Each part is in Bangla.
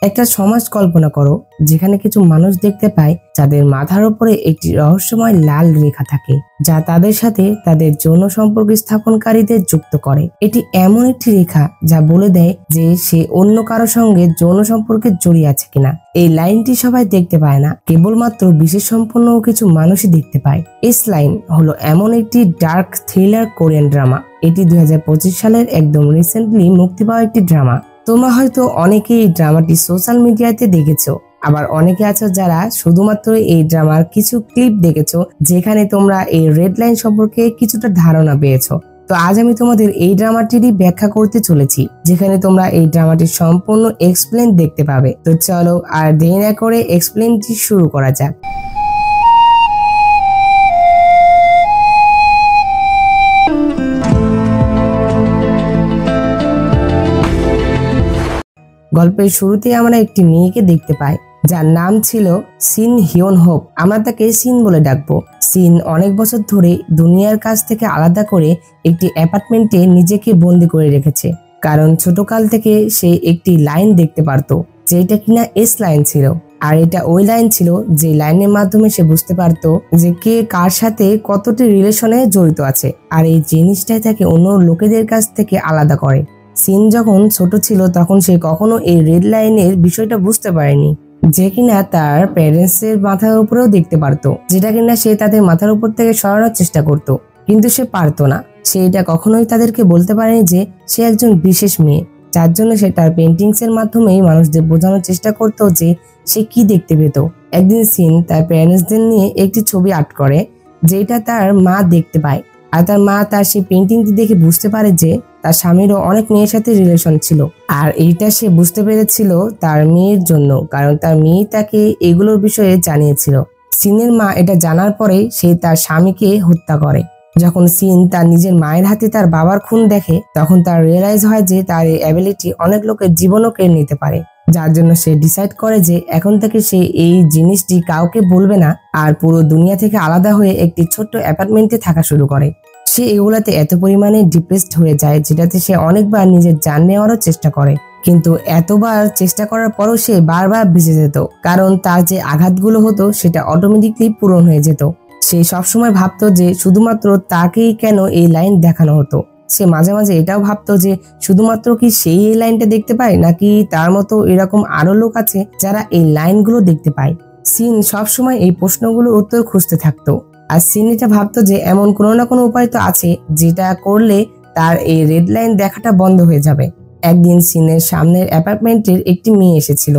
একটা সমাজ কল্পনা করো যেখানে কিছু মানুষ দেখতে পায় যাদের মাথার উপরে একটি রহস্যময় লাল রেখা থাকে, যা তাদের সাথে তাদের যৌন সম্পর্ক স্থাপনকারীদের যুক্ত করে। এটি এমন একটি রেখা যা বলে দেয় যে সে অন্য কারো সঙ্গে যৌন সম্পর্কে জড়িয়ে আছে কিনা। এই লাইনটি সবাই দেখতে পায় না, কেবলমাত্র বিশেষ সম্পন্ন কিছু মানুষই দেখতে পায়। এস লাইন হলো এমন একটি ডার্ক থ্রিলার কোরিয়ান ড্রামা। এটি 2025 সালের একদম রিসেন্টলি মুক্তি পাওয়া একটি ড্রামা। তোমরা হয়তো অনেকেই এই ড্রামাটি সোশ্যাল মিডিয়াতে দেখেছো, আবার অনেকে আছো যারা শুধুমাত্র এই ড্রামার কিছু ক্লিপ দেখেছো যেখানে তোমরা এই রেড লাইন সম্পর্কে কিছুটা ধারণা পেয়েছো। তো আজ আমি তোমাদের এই ড্রামাটিরই ব্যাখ্যা করতে চলেছি, যেখানে তোমরা এই ড্রামাটির সম্পূর্ণ এক্সপ্লেন দেখতে পাবে। তো চলো আর দেরি না করে এক্সপ্লেনটি শুরু করা যাক। গল্পের শুরুতে আমরা একটি মেয়েকে দেখতে পাই যার নাম ছিল সিন হিয়ন হোপ। আমরা তাকে সিন বলে ডাকবো। সিন অনেক বছর ধরে দুনিয়ার কাছ থেকে আলাদা করে একটি অ্যাপার্টমেন্টে নিজেকে বন্দি করে রেখেছে, কারণ ছোটকাল থেকে সে একটি লাইন দেখতে পারত যেটা কিনা এস লাইন ছিল। আর এটা ওই লাইন ছিল যে লাইনের মাধ্যমে সে বুঝতে পারতো যে কে কার সাথে কতটি রিলেশনে জড়িত আছে, আর এই জিনিসটাই তাকে অন্য লোকেদের কাছ থেকে আলাদা করে। সিন যখন ছোট ছিল তখন সে কখনো এই রেড লাইনের বিষয়টা বুঝতে পারেনি, যে কিনা তার প্যারেন্টস এর মাথার উপরেও দেখতে পারতো, যেটা কিনা সে তাদের মাথার উপর থেকে সরানোর চেষ্টা করত, কিন্তু সে পারতো না। সে এটা কখনোই তাদেরকে বলতে পারেনি যে সে একজন বিশেষ মেয়ে, যার জন্য সে তার পেন্টিংস এর মাধ্যমেই মানুষদের বোঝানোর চেষ্টা করতো যে সে কি দেখতে পেত। একদিন সিন তার প্যারেন্টসদের নিয়ে একটি ছবি আর্ট করে, যেটা তার মা দেখতে পায়। আর তার মা তার সেই পেন্টিংটি দেখে বুঝতে পারে যে তার স্বামীরও অনেক মেয়ের সাথে রিলেশন ছিল, আর এইটা সে বুঝতে পেরেছিল তার মেয়ের জন্য, কারণ তার মেয়ে তাকে এগুলোর বিষয়ে জানিয়েছিল। সিনের মা এটা জানার পরে সে তার স্বামীকে হত্যা করে। যখন সিন তার নিজের মায়ের হাতে তার বাবার খুন দেখে, তখন তার রিয়েলাইজ হয় যে তার এই অ্যাবিলিটি অনেক লোকের জীবনও কেড়ে নিতে পারে, যার জন্য সে ডিসাইড করে যে এখন থেকে সে এই জিনিসটি কাউকে বলবে না, আর পুরো দুনিয়া থেকে আলাদা হয়ে একটি ছোট্ট অ্যাপার্টমেন্টে থাকা শুরু করে। সে এগুলাতে এত পরিমাণে ডিপ্রেসড হয়ে যায় যেটাতে সে অনেকবার নিজের জান নেওয়ারও চেষ্টা করে, কিন্তু এতবার চেষ্টা করার পরও সে বারবার বেঁচে যেত, কারণ তার যে আঘাতগুলো হতো সেটা অটোমেটিকলি পূরণ হয়ে যেত। সে সবসময় ভাবতো যে শুধুমাত্র তাকেই কেন এই লাইন দেখানো হতো। সে মাঝে মাঝে এটাও ভাবতো যে শুধুমাত্র কি সেই এই লাইনটা দেখতে পায়, নাকি তার মতো এরকম আরো লোক আছে যারা এই লাইনগুলো দেখতে পায়। সিন সবসময় এই প্রশ্নগুলোর উত্তর খুঁজতে থাকতো, আর সিন এটা ভাবতো যে এমন কোনো না কোনো উপায় তো আছে যেটা করলে তার এই রেড লাইন দেখাটা বন্ধ হয়ে যাবে। একদিন সিনের সামনের অ্যাপার্টমেন্টের একটি মেয়ে এসেছিল,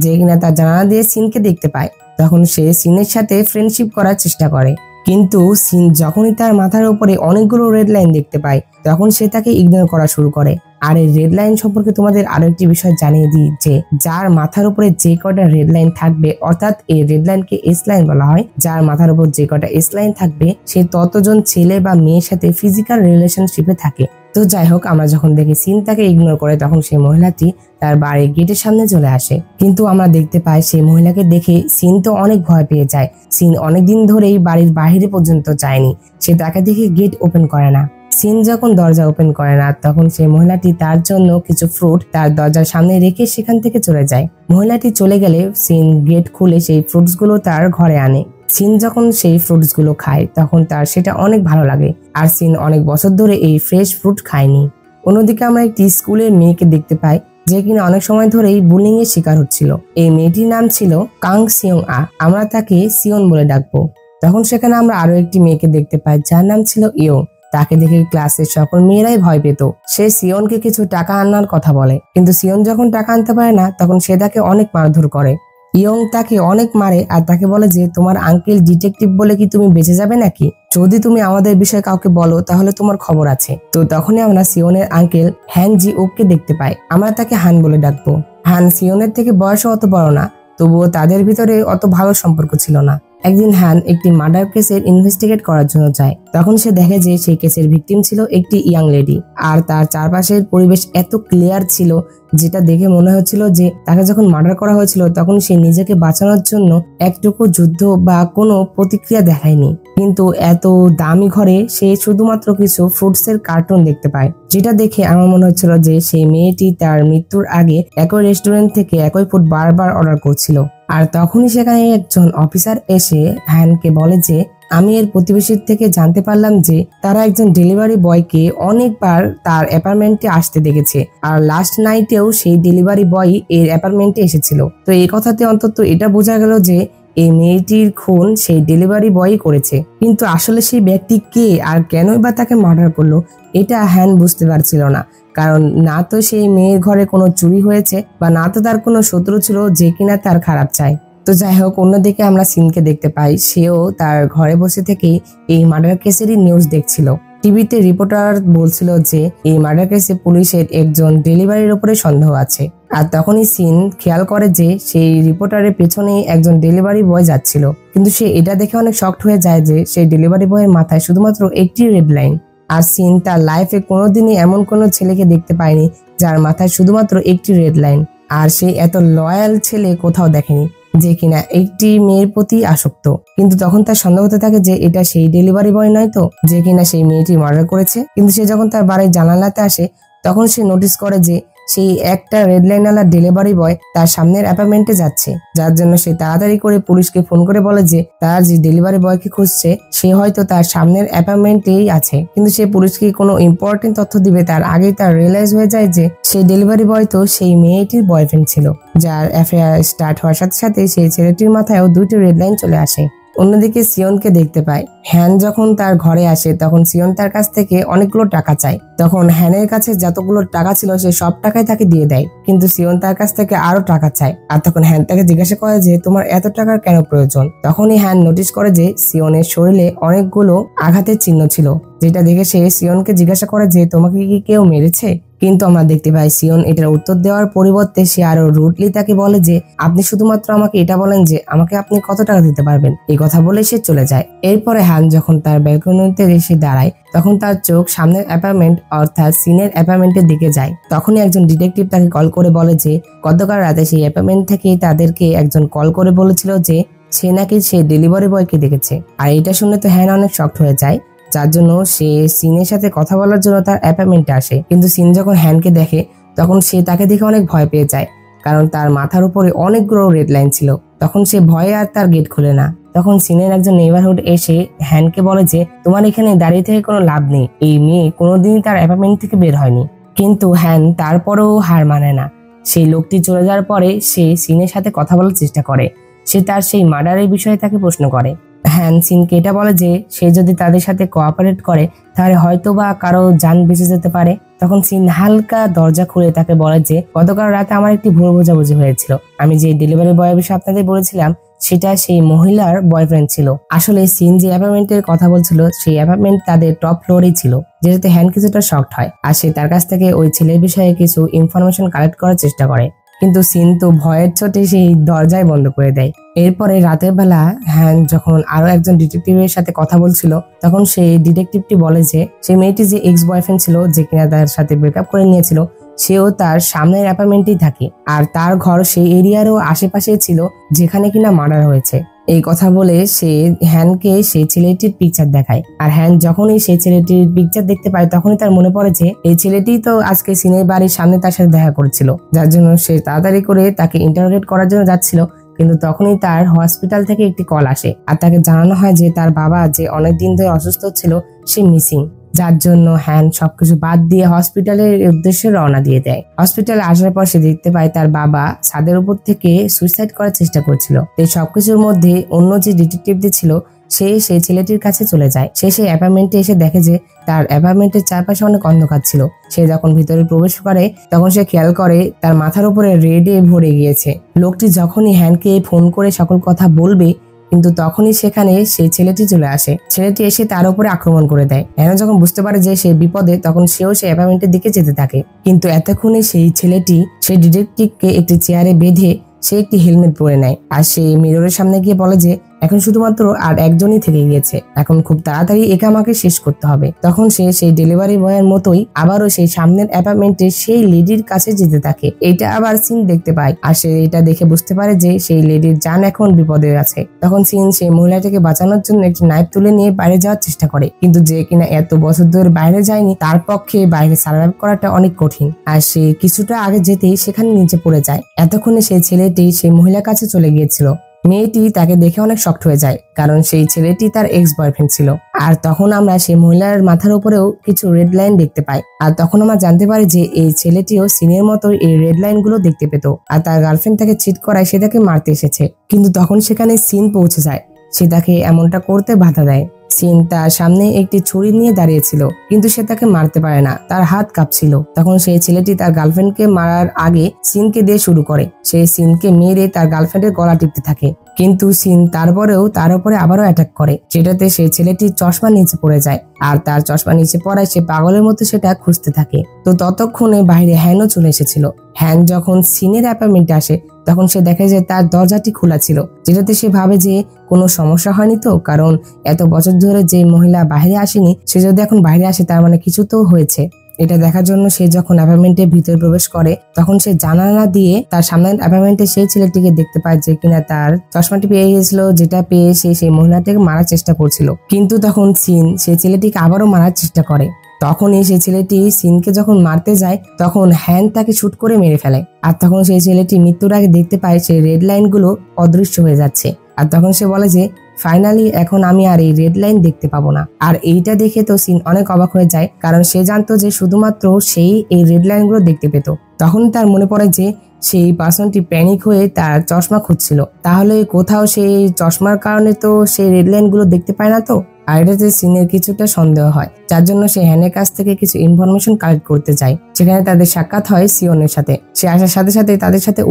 যে কিনা তার জানালা দিয়ে সিনকে দেখতে পায়। তখন সে সিনের সাথে ফ্রেন্ডশিপ করার চেষ্টা করে, কিন্তু সিন যখনই তার মাথার উপরে অনেকগুলো রেড লাইন দেখতে পায় তখন সে তাকে ইগনোর করা শুরু করে। আর এই রেড লাইন সম্পর্কে তোমাদের আরো একটি বিষয় জানিয়ে দিই যে যার মাথার উপরে যে কটা রেড লাইন থাকবে, অর্থাৎ এই রেড লাইনকে এস লাইন বলা হয়, যার মাথার উপর যে কটা এস লাইন থাকবে সে ততজন ছেলে বা মেয়ের সাথে ফিজিক্যাল রিলেশনশিপে থাকে। তো যাই হোক, আমরা যখন দেখি সিন তাকে ইগনোর করে তখন সেই মহিলাটি তার বাড়ির গেটের সামনে চলে আসে, কিন্তু আমরা দেখতে পাই সেই মহিলাকে দেখে সিন তো অনেক ভয় পেয়ে যায়। সিন অনেকদিন ধরেই বাড়ির বাইরে পর্যন্ত যায়নি, সে তাকে দেখে গেট ওপেন করে না। সিন যখন দরজা ওপেন করে না তখন সেই মহিলাটি তার জন্য কিছু ফ্রুট তার দরজার সামনে রেখে সেখান থেকে চলে যায়। মহিলাটি চলে গেলে সিন গেট খুলে সেই ফ্রুটস গুলো তার ঘরে আনে। সিন যখন সেই ফ্রুটস গুলো খায় তখন তার সেটা অনেক ভালো লাগে, আর সিন অনেক বছর ধরে এই ফ্রেশ ফ্রুট খায়নি। অন্যদিকে আমরা একটি স্কুলের মেয়েকে দেখতে পাই যে কিনা অনেক সময় ধরেই বুলিং এর শিকার হচ্ছিল। এই মেয়েটির নাম ছিল কাং সিয়ং আ, আমরা তাকে সিয়ন বলে ডাকবো। তখন সেখানে আমরা আরো একটি মেয়েকে দেখতে পাই যার নাম ছিল ইয়ং। তাকে দেখে ক্লাসের সকল মেয়েরাই ভয় পেত। সে সিয়নকে কিছু টাকা আনার কথা বলে, কিন্তু সিয়ন যখন টাকা আনতে পারে না তখন সে তাকে অনেক মারধর করে। ইয়ং তাকে অনেক মারে আর তাকে বলে যে তোমার আঙ্কেল ডিটেকটিভ বলে কি তুমি বেঁচে যাবে নাকি? যদি তুমি আমাদের বিষয়ে কাউকে বলো তাহলে তোমার খবর আছে। তো তখনই আমরা সিয়নের আঙ্কেল হ্যান জি ওকে দেখতে পাই, আমরা তাকে হান বলে ডাকবো। হান সিয়নের থেকে বয়সও অত বড় না, তবুও তাদের ভিতরে অত ভালো সম্পর্ক ছিল না। একদিন হ্যান একটি মার্ডার কেসের ইনভেস্টিগেট করার জন্য যায়। তখন সে দেখে যে সেই কেসের ভিকটিম ছিল একটি ইয়াং লেডি, আর তার চারপাশের পরিবেশ এত ক্লিয়ার ছিল যেটা দেখে মনে হচ্ছিল যে তাকে যখন মার্ডার করা হয়েছিল তখন সে নিজেকে বাঁচানোর জন্য একটুকু যুদ্ধ বা কোনো প্রতিক্রিয়া দেখায়নি। কিন্তু এত দামি ঘরে সে শুধুমাত্র কিছু ফ্রুটসের কার্টুন দেখতে পায়, যেটা দেখে আমার মনে হচ্ছিল যে সেই মেয়েটি তার মৃত্যুর আগে একই রেস্টুরেন্ট থেকে একই ফুড বারবার অর্ডার করছিল। আর তখনই সেখানে একজন অফিসার এসে হ্যানকে বলে যে আমি এর প্রতিবেশীর থেকে জানতে পারলাম যে তারা একজন ডেলিভারি বয়কে অনেকবার তার অ্যাপার্টমেন্টে আসতে দেখেছে, আর লাস্ট নাইটেও সেই ডেলিভারি বয় এর অ্যাপার্টমেন্টে এসেছিল। তো এই কথাতে অন্তত এটা বোঝা গেল যে এই মেয়েটির খুন সেই ডেলিভারি বয়ই করেছে। কিন্তু আসলে সেই ব্যক্তি কে আর কেনই বা তাকে মার্ডার করলো এটা হ্যান বুঝতে পারছিল না, কারণ না তো সেই মেয়ের ঘরে কোনো চুরি হয়েছে বা না তো তার কোনো শত্রু ছিল যে কিনা তার খারাপ চায়। তো যাই হোক, অন্যদিকে আমরা সিনকে দেখতে পাই সেও তার ঘরে বসে থেকেই এই মার্ডার কেসেরই নিউজ দেখছিল। টিভিতে রিপোর্টার বলছিল যে এই মার্ডার কেসে পুলিশের একজন ডেলিভারির উপরে সন্দেহ আছে। আর তখনই সিন খেয়াল করে যে সেই রিপোর্টারের পেছনেই একজন ডেলিভারি বয় যাচ্ছিল, কিন্তু সে এটা দেখে অনেক শকড হয়ে যায় যে সেই ডেলিভারি বয়ের মাথায় শুধুমাত্র একটি রেড লাইন। আর সিন তার লাইফে কোনোদিনই এমন কোনো ছেলেকে দেখতে পায়নি যার মাথায় শুধুমাত্র একটি রেড লাইন, আর সে এত লয়াল ছেলে কোথাও দেখেনি যে কিনা একটি মেয়ের প্রতি আসক্ত। কিন্তু তখন তার সন্দেহ হতে থাকে যে এটা সেই ডেলিভারি বয় নয় তো যে কিনা সেই মেয়েটি মার্ডার করেছে। কিন্তু সে যখন তার বাড়ির জানালাতে আসে তখন সে নোটিস করে যে সেই একটা রেড লাইনওয়ালা ডেলিভারি বয় তার সামনের অ্যাপার্টমেন্টে যাচ্ছে, যার জন্য সে তাড়াতাড়ি করে পুলিশকে ফোন করে বলে যে তার যে ডেলিভারি বয়কে খুঁজছে সে হয়তো তার সামনের অ্যাপার্টমেন্টেই আছে। কিন্তু সে পুলিশকে কোনো ইম্পর্টেন্ট তথ্য দিবে তার আগেই তার রিয়েলাইজ হয়ে যায় যে সেই ডেলিভারি বয় তো সেই মেয়েটির বয়ফ্রেন্ড ছিল, যার অ্যাফেয়ার স্টার্ট হওয়ার সাথে সাথে সেই ছেলেটির মাথায়ও দুইটি রেড লাইন চলে আসে। অন্যদিকে সিয়নকে দেখতে পায়। হ্যান যখন তার ঘরে আসে তখন সিয়ন তার কাছ থেকে অনেকগুলো টাকা চায়। তখন হ্যানের কাছে যতগুলো টাকা ছিল সে সব টাকাই তাকে দিয়ে দেয়, কিন্তু সিয়ন তার কাছ থেকে আরো টাকা চায়। আর তখন হ্যান তাকে জিজ্ঞাসা করে যে তোমার এত টাকার কেন প্রয়োজন। তখনই হ্যান নোটিস করে যে সিয়নের শরীরে অনেকগুলো আঘাতের চিহ্ন ছিল, যেটা দেখে সে সিয়নকে জিজ্ঞাসা করে যে তোমাকে কি কেউ মেরেছে। কিন্তু আমরা দেখতে পাই সিয়ন এটার উত্তর দেওয়ার পরিবর্তে সে আরো রুডলি তাকে বলে যে আপনি শুধুমাত্র আমাকে এটা বলেন যে আমাকে আপনি কত টাকা দিতে পারবেন। এই কথা বলে সে চলে যায়। এরপরে হ্যান যখন তার ব্যালকনিতে এসে দাঁড়ায় তখন তার চোখ সামনের অ্যাপার্টমেন্ট অর্থাৎ সিনের অ্যাপার্টমেন্টের দিকে যায়। তখনই একজন ডিটেকটিভ তাকে কল করে বলে যে গতকাল রাতে সেই অ্যাপার্টমেন্ট থেকে তাদেরকে একজন কল করে বলেছিল যে সে নাকি সেই ডেলিভারি বয়কে দেখেছে। আর এটা শুনে তো হ্যান অনেক শকড হয়ে যায়, যার জন্য সে সিনের সাথে কথা বলার জন্য তার অ্যাপার্টমেন্টে আসে। কিন্তু সিন যখন হ্যানকে দেখে তখন সে তাকে দেখে অনেক ভয় পেয়ে যায়, কারণ তার মাথার উপরে অনেকগুলো রেড লাইন ছিল। তখন সে ভয়ে আর তার গেট খুলে না। তখন সিনের একজন নেইবারহুড এসে হ্যানকে বলে যে তোমার এখানে দাঁড়িয়ে থেকে কোনো লাভ নেই, এই মেয়ে কোনোদিনই তার অ্যাপার্টমেন্ট থেকে বের হয়নি। কিন্তু হ্যান তারপরেও হার মানে না। সেই লোকটি চলে যাওয়ার পরে সে সিনের সাথে কথা বলার চেষ্টা করে। সে তার সেই মার্ডারের বিষয়ে তাকে প্রশ্ন করে। হ্যান সিনকে এটা বলে যে সে যদি তাদের সাথে কোঅপারেট করে তাহলে হয়তো বা কারো জান বেঁচে যেতে পারে। তখন সিন হালকা দরজা খুলে তাকে বলে যে গতকাল রাতে আমার একটি ভুল বোঝাবুঝি হয়েছিল। আমি যে ডেলিভারি বয়ের বিষয়ে আপনাদের বলেছিলাম সেটা সেই মহিলার বয়ফ্রেন্ড ছিল। আসলে সিন যে অ্যাপার্টমেন্টের কথা বলছিল সেই অ্যাপার্টমেন্ট তাদের টপ ফ্লোরেই ছিল, যেটাতে হ্যান কিছুটা শকড হয়। আর সে তার কাছ থেকে ওই ছেলের বিষয়ে কিছু ইনফরমেশন কালেক্ট করার চেষ্টা করে, কিন্তু সিন তো ভয়ের চোটে সেই দরজায় বন্ধ করে দেয়। এরপরে রাতের বেলা হ্যান যখন আরো একজন ডিটেকটিভের সাথে কথা বলছিল তখন সেই ডিটেকটিভটি বলে যে সেই মেয়েটি যে এক্স বয়ফ্রেন্ড ছিল যে কিনা তার সাথে ব্রেকআপ করে নিয়েছিল সেও তার সামনের অ্যাপার্টমেন্টেই থাকে, আর তার ঘর সেই এরিয়ারও আশেপাশে ছিল যেখানে কিনা মার্ডার হয়েছে। এই কথা বলে সে হ্যানকে সেই ছেলেটির পিকচার দেখায়। আর হ্যান যখনই সেই ছেলেটির পিকচার দেখতে পায় তখনই তার মনে পড়ে যে এই ছেলেটি তো আজকে সিনের বাড়ির সামনে তার সাথে দেখা করেছিল, যার জন্য সে তাড়াতাড়ি করে তাকে ইন্টারোগেট করার জন্য যাচ্ছিল। কিন্তু তখনই তার হসপিটাল থেকে একটি কল আসে আর তাকে জানানো হয় যে তার বাবা যে অনেকদিন ধরে অসুস্থ ছিল সে মিসিং, যার জন্য হ্যান সবকিছু বাদ দিয়ে হসপিটালের উদ্দেশ্যে রওনা দিয়ে দেয়। হসপিটালে আসার পর সে দেখতে পায় তার বাবা ছাদের উপর থেকে সুইসাইড করার চেষ্টা করছিল। এই সবকিছুর মধ্যে অন্য যে ডিটেকটিভটি ছিল সে সেই ছেলেটির কাছে চলে যায়। সে সেই অ্যাপার্টমেন্টে এসে দেখে যে তার অ্যাপার্টমেন্টের চারপাশে অনেক অন্ধকার ছিল। সে যখন ভিতরে প্রবেশ করে তখন সে খেয়াল করে তার মাথার উপরে রেডে ভরে গিয়েছে। লোকটি যখনই হ্যানকে ফোন করে সকল কথা বলবে কিন্তু তখনই সেখানে সেই ছেলেটি চলে আসে। ছেলেটি এসে তার উপরে আক্রমণ করে দেয়। হ্যান যখন বুঝতে পারে যে সে বিপদে তখন সেও সেই অ্যাপার্টমেন্টের দিকে যেতে থাকে। কিন্তু এতক্ষণে সেই ছেলেটি সেই ডিটেকটিভকে একটি চেয়ারে বেঁধে সে একটি হেলমেট পরে নেয় আর সে মিররের সামনে গিয়ে বলে যে এখন শুধুমাত্র আর একজনই থেকে গিয়েছে, এখন খুব তাড়াতাড়ি একে আমাকে শেষ করতে হবে। তখন সে সেই ডেলিভারি বয়ের মতোই আবারও সেই সামনের অ্যাপার্টমেন্টে সেই লেডির কাছে যেতে থাকে। এটা আবার সিন দেখতে পায় আর সে এটা দেখে বুঝতে পারে যে সেই লেডির জান এখন বিপদে আছে। তখন সিন সেই মহিলাটাকে বাঁচানোর জন্য একটি নাইফ তুলে নিয়ে বাইরে যাওয়ার চেষ্টা করে, কিন্তু যে কিনা এত বছর ধরে বাইরে যায়নি তার পক্ষে বাইরে সার্ভাইভ করাটা অনেক কঠিন। আর সে কিছুটা আগে যেতেই সেখানে নিচে পড়ে যায়। এতক্ষণে সেই ছেলেটি সেই মহিলার কাছে চলে গিয়েছিল। মেয়েটি তাকে দেখে অনেক শক্ট হয়ে যায়, কারণ সেই ছেলেটি তার এক্স বয়ফ্রেন্ড ছিল। আর তখন আমরা সেই মহিলার মাথার উপরেও কিছু রেড লাইন দেখতে পাই। আর তখন আমরা জানতে পারি যে এই ছেলেটিও সিনের মতো এই রেড লাইন গুলো দেখতে পেত, আর তার গার্লফ্রেন্ড তাকে চিট করায় সে তাকে মারতে এসেছে। কিন্তু তখন সেখানে সিন পৌঁছে যায়, সে তাকে এমনটা করতে বাধা দেয়। সিন তার সামনে একটি ছুরি নিয়ে দাঁড়িয়েছিল, কিন্তু সে তাকে মারতে পারে না, তার হাত কাঁপছিল। তখন সেই ছেলেটি তার গার্লফ্রেন্ডকে মারার আগে সিনকে দিয়ে শুরু করে। সে সিনকে মেরে তার গার্লফ্রেন্ডের গলা টিপতে থাকে, কিন্তু সিন তারপরেও তার উপরে আবারও অ্যাটাক করে, যেটাতে সেই ছেলেটি চশমা নিচে পড়ে যায়। আর তার চশমা নিচে পড়ায় সে পাগলের মতো সেটা খুঁজতে থাকে। তো ততক্ষণে বাইরে হ্যানও চলে এসেছিল। হ্যান যখন সিনের অ্যাপার্টমেন্টে আসে তখন সে দেখে যে তার দরজাটি খোলা ছিল, যেটাতে সে ভাবে যে কোনো সমস্যা হয়নি তো, কারণ এত বছর ধরে যে মহিলা বাইরে আসেনি সে যদি এখন বাইরে আসে তার মানে কিছু তো হয়েছে। এটা দেখার জন্য সে যখন অ্যাপার্টমেন্টের ভিতরে প্রবেশ করে তখন সে জানালা দিয়ে তার সামনের অ্যাপার্টমেন্টে সেই ছেলেটিকে দেখতে পায় যে কিনা তার চশমাটি পেয়ে গেছিল, যেটা পেয়ে সে সেই মহিলাটিকে মারার চেষ্টা করছিল। কিন্তু তখন সিন সেই ছেলেটিকে আবারও মারার চেষ্টা করে। তখনই সেই ছেলেটি সিনকে যখন মারতে যায় তখন হ্যান তাকে শুট করে মেরে ফেলে। আর তখন সেই ছেলেটি মৃত্যুর আগে দেখতে পায় সেই রেড লাইন গুলো অদৃশ্য হয়ে যাচ্ছে। আর তখন সে বলে যে ফাইনালি এখন আমি আর এই রেড লাইন দেখতে পাবো না। আর এইটা দেখে তো সিন অনেক অবাক হয়ে যায়, কারণ সে জানতো যে শুধুমাত্র সেই এই রেড লাইন গুলো দেখতে পেত। তখন তার মনে পড়ে যে সেই পার্সনটি প্যানিক হয়ে তার চশমা খুঁজছিল, তাহলে কোথাও সেই চশমার কারণে তো সেই রেড লাইন গুলো দেখতে পায় না তো। আর এটাতে সিনের কিছুটা সন্দেহ হয়, যার জন্য সে হ্যানের কাছ থেকে কিছু ইনফরমেশন কালেক্ট করতে যায়। সেখানে তাদের সাক্ষাৎ হয় সিওনের সাথে। সে আসার সাথে সাথে তাদের সাথে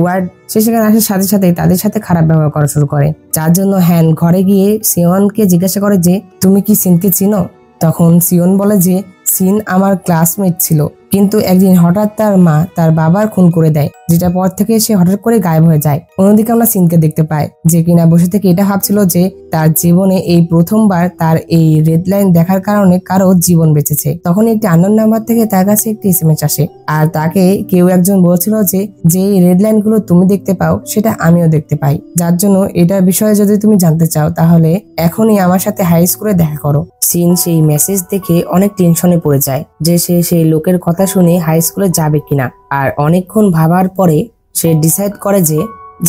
সে সেখানে আসার সাথে সাথে তাদের সাথে খারাপ ব্যবহার করা শুরু করে, যার জন্য হ্যান ঘরে গিয়ে সিওনকে জিজ্ঞাসা করে যে তুমি কি সিনকে চিনো। তখন সিওন বলে যে সিন আমার ক্লাসমেট ছিল, কিন্তু একদিন হঠাৎ তার মা তার বাবার খুন করে দেয়, যেটা পর থেকে সে হঠাৎ করে গায়েব হয়ে যায়। অন্যদিকে আমরা সিনকে দেখতে পাই যে কিনা বসে থেকে এটা ভাবছিল যে তার জীবনে এই প্রথমবার তার এই রেড লাইন দেখার কারণে কারো জীবন বেঁচেছে। তখন একটি আননোন নাম্বার থেকে তার কাছে একটি এসএমএস আসে, আর তাকে কেউ একজন বলছিল যে এই রেড লাইন গুলো তুমি দেখতে পাও সেটা আমিও দেখতে পাই, যার জন্য এটার বিষয়ে যদি তুমি জানতে চাও তাহলে এখনই আমার সাথে হাই স্কুলে দেখা করো। সিন সেই মেসেজ দেখে অনেক টেনশনে পড়ে যায় যে সে সেই লোকের কথা শুনে হাই স্কুলে যাবে কিনা। আর অনেকক্ষণ ভাবার পরে সে ডিসাইড করে যে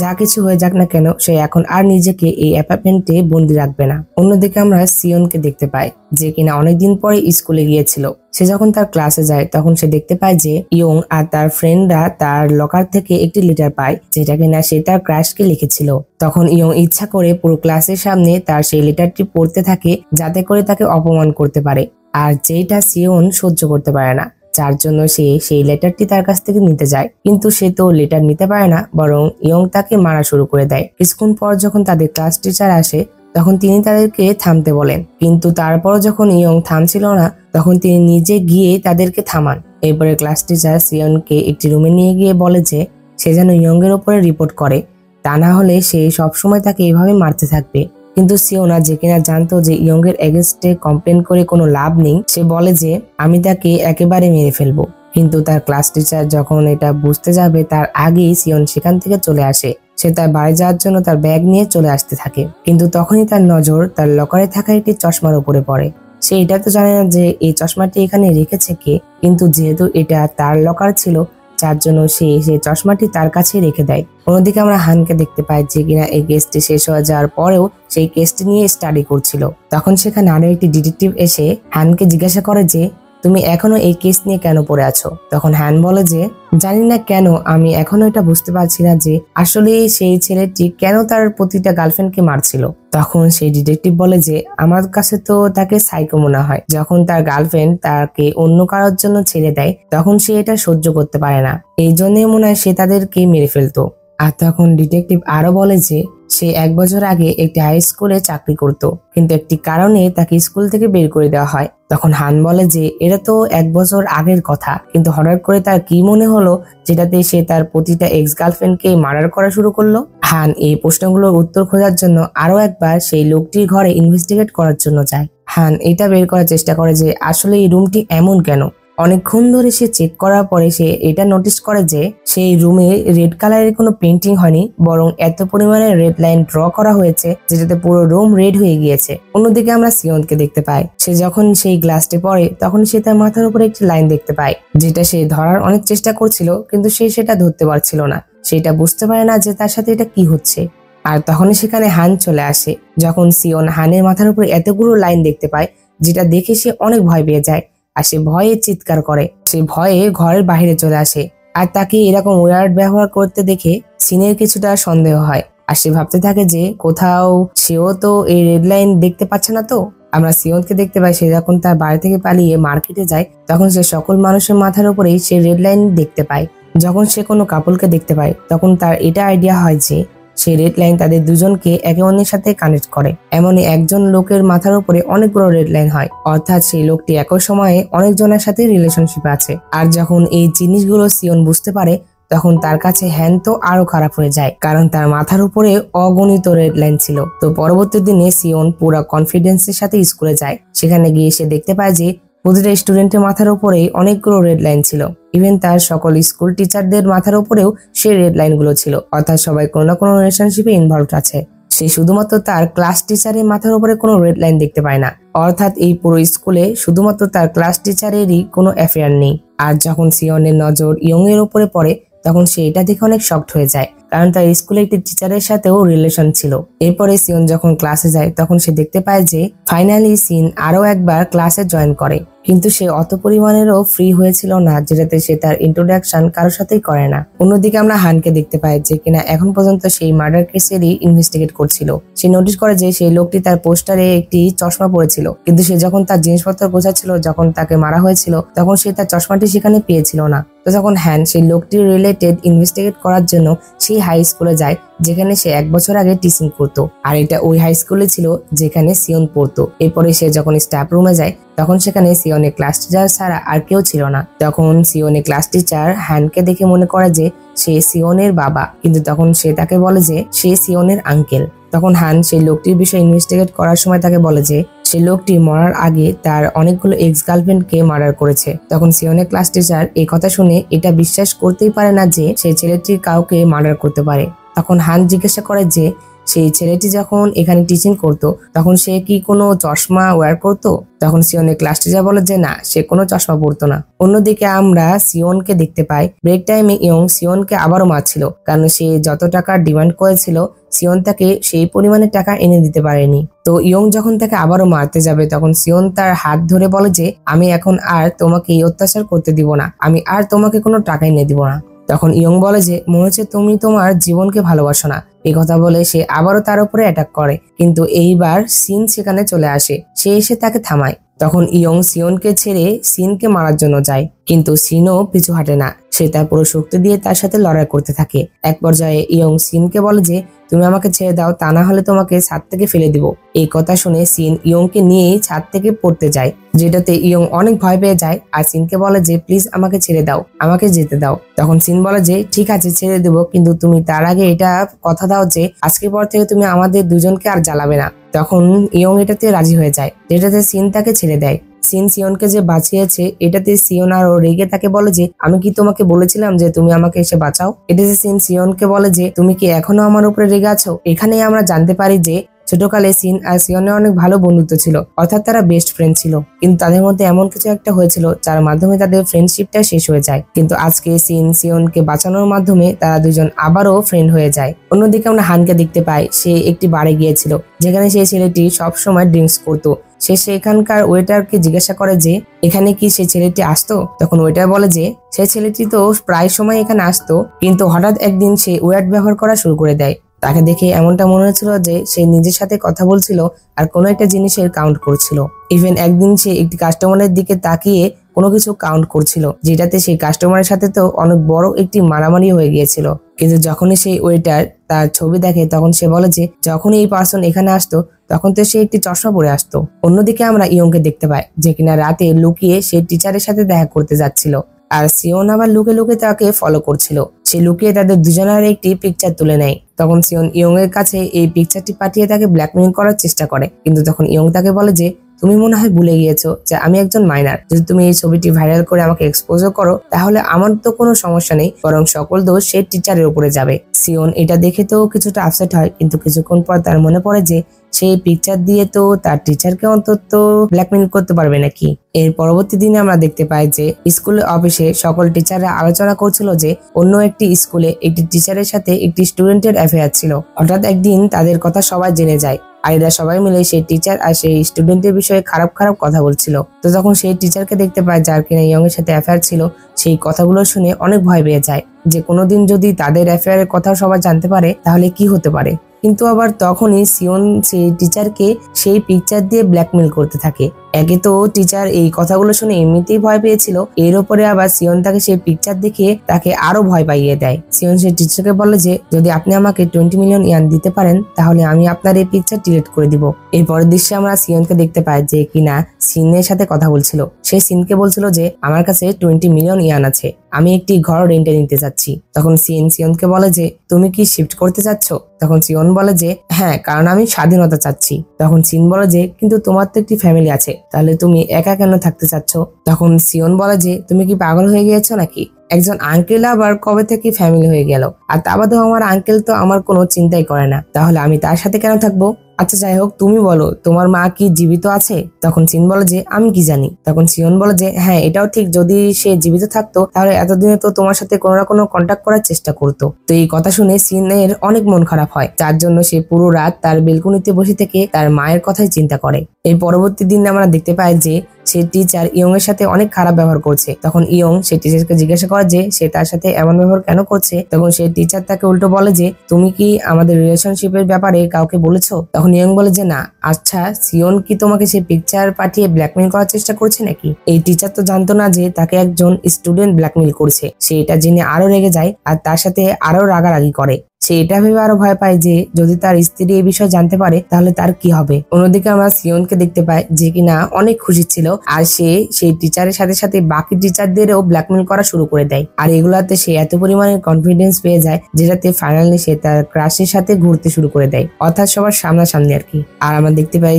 যা কিছু হয়ে যাক না কেন সে এখন আর নিজেকে এই অ্যাপার্টমেন্টে বন্দি রাখবে না। অন্যদিকে আমরা সিওনকে দেখতে পাই যে কিনা অনেকদিন পরে স্কুলে গিয়েছিল। সে যখন তার ক্লাসে যায় তখন সে দেখতে পায় যে ইয়ং আর তার ফ্রেন্ডরা তার লকার থেকে একটি লেটার পায়, যেটা কিনা সে তার ক্রাশকে লিখেছিল। তখন ইয়ং ইচ্ছা করে পুরো ক্লাসের সামনে তার সেই লেটারটি পড়তে থাকে, যাতে করে তাকে অপমান করতে পারে, আর যেটা সিওন সহ্য করতে পারে না, যার জন্য সে সেই লেটারটি তার কাছ থেকে নিতে যায়। কিন্তু সে তো লেটার নিতে পারে না, বরং ইয়ং তাকে মারা শুরু করে দেয়। কিছুক্ষণ পর যখন তাদের ক্লাস টিচার আসে তখন তিনি তাদেরকে থামতে বলেন, কিন্তু তারপরও যখন ইয়ং থামছিল না তখন তিনি নিজে গিয়ে তাদেরকে থামান। এরপরে ক্লাস টিচার সিয়নকে একটি রুমে নিয়ে গিয়ে বলে যে সে যেন ইয়ং এর উপরে রিপোর্ট করে, তা না হলে সে সবসময় তাকে এইভাবে মারতে থাকবে। কিন্তু সিওনা যে কিনা জানতো যে ইয়ং এর এগেইনস্টে কমপ্লেন করে কোনো লাভ নেই, সে বলে যে আমি তাকে একেবারে মেরে ফেলবো। কিন্তু তার ক্লাস টিচার যখন এটা বুঝতে যাবে তার আগেই সিওন সেখান থেকে চলে আসে। সে তার বাড়ি যাওয়ার জন্য তার ব্যাগ নিয়ে চলে আসতে থাকে, কিন্তু তখনই তার নজর তার লকারে থাকা একটি চশমার উপরে পড়ে। সে এটা তো জানে না যে এই চশমাটি এখানে রেখেছে কে, কিন্তু যেহেতু এটা তার লকার ছিল যার জন্য সে সেই চশমাটি তার কাছে রেখে দেয়। অন্যদিকে আমরা হানকে দেখতে পাই যে কিনা এই কেসটি শেষ হয়ে যাওয়ার পরেও সেই কেসটি নিয়ে স্টাডি করছিল। তখন সেখানে আরো একটি ডিটেকটিভ এসে হানকে জিজ্ঞাসা করে যে তুমি এখনো এই কেস নিয়ে কেন পড়ে আছো। তখন হ্যান বলে যে জানি না কেন, আমি এখনো এটা বুঝতে পারছি না যে আসলে সেই ছেলেটি কেন তার প্রতিটা গার্লফ্রেন্ডকে মারছিল। তখন সেই ডিটেকটিভ বলে যে আমার কাছে তো তাকে সাইকো মনে হয়। যখন তার গার্লফ্রেন্ড তাকে অন্য কারোর জন্য ছেড়ে দেয় তখন সে এটা সহ্য করতে পারে না, এই জন্যই মনে হয় সে তাদেরকে মেরে ফেলতো। আর তখন ডিটেকটিভ আরো বলে যে সে 1 বছর আগে একটি হাই স্কুলে চাকরি করত, কিন্তু একটি কারণে তাকে স্কুল থেকে বের করে দেওয়া হয়। তখন হান বলে যে এটা তো 1 বছর আগের কথা, কিন্তু হঠাৎ করে তার কি মনে হলো যেটাতে সে তার প্রতিটা এক্স গার্লফ্রেন্ডকে মার্ডার করা শুরু করলো। হান এই প্রশ্নগুলোর উত্তর খোঁজার জন্য আরো একবার সেই লোকটির ঘরে ইনভেস্টিগেট করার জন্য যায়। হান এটা বের করার চেষ্টা করে যে আসলে এই রুমটি এমন কেন। অনেকক্ষণ ধরে সে চেক করার পরে সে এটা নোটিস করে যে সেই রুমে রেড কালারের কোনো পেন্টিং হয়নি, বরং এত পরিমাণে রেড লাইন ড্র করা হয়েছে যেটাতে পুরো রুম রেড হয়ে গিয়েছে। অন্যদিকে আমরা সিওনকে দেখতে পাই, সে যখন সেই গ্লাসটি পড়ে তখন সে তার মাথার উপরে একটি লাইন দেখতে পায়, যেটা সে ধরার অনেক চেষ্টা করছিল, কিন্তু সে সেটা ধরতে পারছিল না। সেটা বুঝতে পারে না যে তার সাথে এটা কি হচ্ছে। আর তখনই সেখানে হান চলে আসে। যখন সিওন হানের মাথার উপরে এতগুলো লাইন দেখতে পায়, যেটা দেখে সে অনেক ভয় পেয়ে যায় আর সে ভয়ে চিৎকার করে। সে ভয়ে ঘরের বাইরে চলে আসে আর তাকে এরকম ওয়ার্ড ব্যবহার করতে দেখে সিনের কিছুটা সন্দেহ হয় আর সে ভাবতে থাকে যে কোথাও সেও তো এই রেড লাইন দেখতে পাচ্ছে না। তো আমরা সিওনকে দেখতে পাই, সে যখন তার বাড়ি থেকে পালিয়ে মার্কেটে যায় তখন সে সকল মানুষের মাথার উপরেই সে রেড লাইন দেখতে পায়। যখন সে কোনো কাপলকে দেখতে পায় তখন তার এটা আইডিয়া হয় যে সেই রেড লাইন তাদের দুজনকে একে অন্যের সাথে কানেক্ট করে। এমনই একজন লোকের মাথার উপরে অনেকগুলো রেড লাইন হয়, অর্থাৎ সেই লোকটি একই সময়ে অনেকজনের সাথে রিলেশনশিপ আছে। আর যখন এই জিনিসগুলো সিওন বুঝতে পারে তখন তার কাছে হ্যান তো আরো খারাপ হয়ে যায়, কারণ তার মাথার উপরে অগণিত রেড লাইন ছিল। তো পরবর্তী দিনে সিওন পুরো কনফিডেন্সের সাথে স্কুলে যায়। সেখানে গিয়ে সে দেখতে পায় যে প্রতিটা স্টুডেন্টের মাথার উপরেই অনেকগুলো রেড লাইন ছিল। ইভেন তার সকল স্কুল টিচারদের মাথার উপরেও সেই রেড লাইন গুলো ছিল, অর্থাৎ সবাই কোনো না কোনো রিলেশনশিপে ইনভলভ আছে। সে শুধুমাত্র তার ক্লাস টিচারের মাথার উপরে কোনো রেড লাইন দেখতে পায় না, অর্থাৎ এই পুরো স্কুলে শুধুমাত্র তার ক্লাস টিচারেরই কোনো অ্যাফেয়ার নেই। আর যখন সিওনের নজর ইয়ং এর উপরে পড়ে তখন সে এটা দেখে অনেক শকড হয়ে যায়, কারণ তার স্কুলে একটি টিচারের সাথেও রিলেশন ছিল। এরপরে সিওন যখন ক্লাসে যায় তখন সে দেখতে পায় যে ফাইনালি সিন আরো একবার ক্লাসে জয়েন করে, কিন্তু সে অত পরিমাণেরও ফ্রি হয়েছিল না যেটাতে সে তার ইন্ট্রোডাকশন কারোর সাথেই করে না। অন্যদিকে আমরা হানকে দেখতে পাই যে কিনা এখন পর্যন্ত সেই মার্ডার কেসেরই ইনভেস্টিগেট করছিল। সে নোটিস করে যে সেই লোকটি তার পোস্টারে একটি চশমা পরেছিল, কিন্তু সে যখন তার জিনিসপত্র গোছাচ্ছিল যখন তাকে মারা হয়েছিল তখন সে তার চশমাটি সেখানে পেয়েছিল না। তো যখন হ্যান সেই লোকটির রিলেটেড ইনভেস্টিগেট করার জন্য সেই হাই স্কুলে যায় যেখানে সে 1 বছর আগে টিচিং করতো, আর এটা ওই হাই স্কুলে ছিল যেখানে সিওন পড়তো। এরপরে সে যখন স্টাফ রুমে যায় তখন সেখানে সিওনের ক্লাস টিচার ছাড়া আর কেউ ছিল না। তখন সিওনের ক্লাস টিচার হ্যানকে দেখে মনে করে যে সে সিওনের বাবা, কিন্তু তখন সে তাকে বলে যে সে সিওনের আঙ্কেল। তখন হান সেই লোকটির বিষয়ে ইনভেস্টিগেট করার সময় তাকে বলে যে সেই লোকটি মরার আগে তার অনেকগুলো এক্স গার্লফ্রেন্ডকে মার্ডার করেছে। তখন সিওনের ক্লাস টিচার এই কথা শুনে এটা বিশ্বাস করতেই পারে না যে সেই ছেলেটি কাউকে মার্ডার করতে পারে। তখন হান জিজ্ঞাসা করে যে সেই ছেলেটি যখন এখানে টিচিং করতো তখন সে কি কোনো চশমা ওয়্যার করতো? তখন সিওনের ক্লাস টিচার বলে যে না, সে কোনো চশমা পরতো না। অন্যদিকে আমরা সিওনকে দেখতে পাই ব্রেক টাইমে ইয়ং সিওনকে আবারও মারছিল, কারণ সে যত টাকা ডিমান্ড করেছিল সিওন তাকে সেই পরিমাণে টাকা এনে দিতে পারেনি। তো ইয়ং যখন তাকে আবারও মারতে যাবে তখন সিওন তার হাত ধরে বলে যে আমি এখন আর তোমাকে এই অত্যাচার করতে দিব না, আমি আর তোমাকে কোনো টাকা এনে দিব না। তখন ইয়ং বলে যে মনে হচ্ছে তুমি তোমার জীবনকে ভালোবাসো না। এই কথা বলে সে আবারও তার উপরে অ্যাটাক করে, কিন্তু এইবার সিন সেখানে চলে আসে। সে এসে তাকে থামায়। তখন ইয়ং সিওনকে ছেড়ে সিনকে মারার জন্য যায়, কিন্তু সিনও পিছু হাঁটে না। সে তার পুরো শক্তি দিয়ে তার সাথে লড়াই করতে থাকে। এক পর্যায়ে ইয়ং সিনকে বলে যে তুমি আমাকে ছেড়ে দাও, তা না হলে তোমাকে ছাদ থেকে ফেলে দিব। এই কথা শুনে সিন ইয়ংকে নিয়ে ছাদ থেকে পড়তে যায়, যেটাতে ইয়ং অনেক ভয় পেয়ে যায় আর সিনকে বলে যে প্লিজ আমাকে ছেড়ে দাও, আমাকে যেতে দাও। তখন সিন বলে যে ঠিক আছে ছেড়ে দেবো, কিন্তু তুমি তার আগে এটা কথা দাও যে আজকের পর থেকে তুমি আমাদের দুজনকে আর জ্বালাবে না। তখন ইয়ং এটাতে রাজি হয়ে যায়, যেটাতে সিন তাকে ছেড়ে দেয়। সিন সিওনকে যে বাঁচিয়েছে এটাতে সিওন আরো রেগে তাকে বলে যে আমি কি তোমাকে বলেছিলাম যে তুমি আমাকে এসে বাঁচাও? এটাতে সিন সিওনকে বলে যে তুমি কি এখনো আমার উপরে রেগে আছো? এখানেই আমরা জানতে পারি যে ছোটকালে সিন আর সিওনের অনেক ভালো বন্ধুত্ব ছিল, অর্থাৎ তারা বেস্ট ফ্রেন্ড ছিল, কিন্তু তাদের মধ্যে এমন কিছু একটা হয়েছিল যার মাধ্যমে তাদের ফ্রেন্ডশিপটা শেষ হয়ে যায়। কিন্তু আজকে সিন সিওনকে বাঁচানোর মাধ্যমে তারা দুজন আবারও ফ্রেন্ড হয়ে যায়। অন্যদিকে আমরা হানকে দেখতে পাই, সে একটি বারে গিয়েছিল যেখানে সেই ছেলেটি সবসময় ড্রিঙ্কস করতো। সে সেখানকার ওয়েটারকে জিজ্ঞাসা করে যে এখানে কি সেই ছেলেটি আসতো? তখন ওয়েটার বলে যে সেই ছেলেটি তো প্রায় সময় এখানে আসতো, কিন্তু হঠাৎ একদিন সে ওয়ার্ড ব্যবহার করা শুরু করে দেয়। তাকে দেখে এমনটা মনে হচ্ছিল যে সে নিজের সাথে কথা বলছিল আর কোনো একটা জিনিসের কাউন্ট করছিল। ইভেন একদিন সে একটি কাস্টমারের দিকে তাকিয়ে কোনো কিছু কাউন্ট করছিল, যেটাতে সেই কাস্টমারের সাথে তো অনেক বড় একটি মারামারি হয়ে গিয়েছিল। কিন্তু যখনই সেই ওয়েটার তার ছবি দেখে তখন সে বলে যে যখন এই পার্সন এখানে আসতো তখন তো সে একটি চশমা পরে আসতো। অন্যদিকে আমরা ইয়ংকে দেখতে পাই যে কিনা রাতে লুকিয়ে সেই টিচারের সাথে দেখা করতে যাচ্ছিল, আর সিওন আবার লুকে লুকে তাকে ফলো করছিল। সে লুকিয়ে তাদের দুজনের একটি পিকচার তুলে নেয়। তখন সিওন ইয়ং এর কাছে এই পিকচারটি পাঠিয়ে তাকে ব্ল্যাকমেইল করার চেষ্টা করে, কিন্তু তখন ইয়ং তাকে বলে যে তুমি মনে হয় ভুলে গিয়েছো যে আমি একজন মাইনার। যদি তুমি এই ছবিটি ভাইরাল করে আমাকে এক্সপোজও করো তাহলে আমার তো কোনো সমস্যা নেই, বরং সকল দোষ সেই টিচারের উপরে যাবে। সিওন এটা দেখে তো কিছুটা আপসেট হয়, কিন্তু কিছুক্ষণ পর তার মনে পড়ে যে সেই পিকচার দিয়ে তো তার টিচারকে অন্তত ব্ল্যাকমেইল করতে পারবে নাকি। এর পরবর্তী দিনে আমরা দেখতে পাই যে স্কুলের অফিসে সকল টিচাররা আলোচনা করছিল যে অন্য একটি স্কুলে একটি টিচারের সাথে একটি স্টুডেন্টের অ্যাফেয়ার ছিল। হঠাৎ একদিন তাদের কথা সবাই জেনে যায়, আর এরা সবাই মিলে সেই টিচার আর সেই স্টুডেন্টের বিষয়ে খারাপ খারাপ কথা বলছিল। তো তখন সেই টিচারকে দেখতে পায় যার কিনা ইয়ং এর সাথে অ্যাফেয়ার ছিল, সেই কথাগুলো শুনে অনেক ভয় পেয়ে যায় যে কোনোদিন যদি তাদের অ্যাফেয়ারের কথা সবাই জানতে পারে তাহলে কি হতে পারে। কিন্তু আবার তখনই সিওন সেই টিচারকে সেই পিকচার দিয়ে ব্ল্যাকমেইল করতে থাকে। একে তো টিচার এই কথাগুলো শুনে এমনিতেই ভয় পেয়েছিল, এর উপরে আবার সিওন তাকে সেই পিকচার দেখিয়ে তাকে আরো ভয় পাইয়ে দেয়। সিওন সেই টিচারকে বলে যে যদি আপনি আমাকে 20 মিলিয়ন ইয়ান দিতে পারেন তাহলে আমি আপনার এই পিকচার ডিলিট করে দিব। এর পরের দৃশ্যে আমরা সিওনকে দেখতে পাই যে কিনা সিনের সাথে কথা বলছিল। সে সিনকে বলছিল যে আমার কাছে 20 মিলিয়ন ইয়ান আছে, আমি একটি ঘর রেন্টে নিতে চাচ্ছি। তখন সিওনকে বলে যে তুমি কি শিফট করতে চাচ্ছ? তখন সিওন বলে যে হ্যাঁ, কারণ আমি স্বাধীনতা চাচ্ছি। তখন সিন বলে যে কিন্তু তোমার তো একটি ফ্যামিলি আছে, তাহলে তুমি একা কেন থাকতে চাচ্ছ? তখন সিওন বলে যে তুমি কি পাগল হয়ে গিয়েছো নাকি? একজন আঙ্কেল আবার কবে থেকে ফ্যামিলি হয়ে গেল, আর তা বাদেও আমার আঙ্কেল তো আমার কোনো চিন্তাই করে না, তাহলে আমি তার সাথে কেন থাকবো? আচ্ছা যাই হোক, তুমি বলো তোমার মা কি জীবিত আছে? তখন সিন বলে যে আমি কি জানি। তখন সিওন বলে যে হ্যাঁ, এটাও ঠিক, যদি সে জীবিত থাকতো তাহলে এতদিনে তো তোমার সাথে কোনো না কোনো কন্ট্যাক্ট করার চেষ্টা করতো। তো এই কথা শুনে সিনের অনেক মন খারাপ হয়, যার জন্য সে পুরো রাত তার বেলকুনিতে বসে থেকে তার মায়ের কথাই চিন্তা করে। এর পরবর্তী দিনে আমরা দেখতে পাই যে সে টিচার ইয়ং এর সাথে অনেক খারাপ ব্যবহার করছে। তখন ইয়ং সেই টিচারকে জিজ্ঞাসা করে যে সে তার সাথে এমন ব্যবহার কেন করছে। তখন সেই টিচার তাকে উল্টো বলে যে তুমি কি আমাদের রিলেশনশিপের ব্যাপারে কাউকে বলেছো? তখন ইয়ং বলে যে না। আচ্ছা, সিওন কি তোমাকে সেই পিকচার পাঠিয়ে ব্ল্যাকমেইল করার চেষ্টা করছে নাকি? এই টিচার তো জানতো না যে তাকে একজন স্টুডেন্ট ব্ল্যাকমেইল করছে। সে এটা জেনে আরো রেগে যায় আর তার সাথে আরো রাগারাগি করে। সে এটা ভেবে আরো ভয় পায় যে যদি তার স্ত্রী এই বিষয়ে জানতে পারে তাহলে তার কি হবে। অন্যদিকে আমরা সিওনকে দেখতে পাই যে কিনা অনেক খুশি ছিল, আর সে সেই টিচারের সাথে সাথে বাকি টিচারদেরও ব্ল্যাকমেইল করা শুরু করে দেয়। আর এগুলাতে সে এত পরিমাণে কনফিডেন্স পেয়ে যায় যেটাতে ফাইনালি সে তার ক্রাশের সাথে ঘুরতে শুরু করে দেয়, অর্থাৎ সবার সামনাসামনি আর কি। আর আমরা দেখতে পাই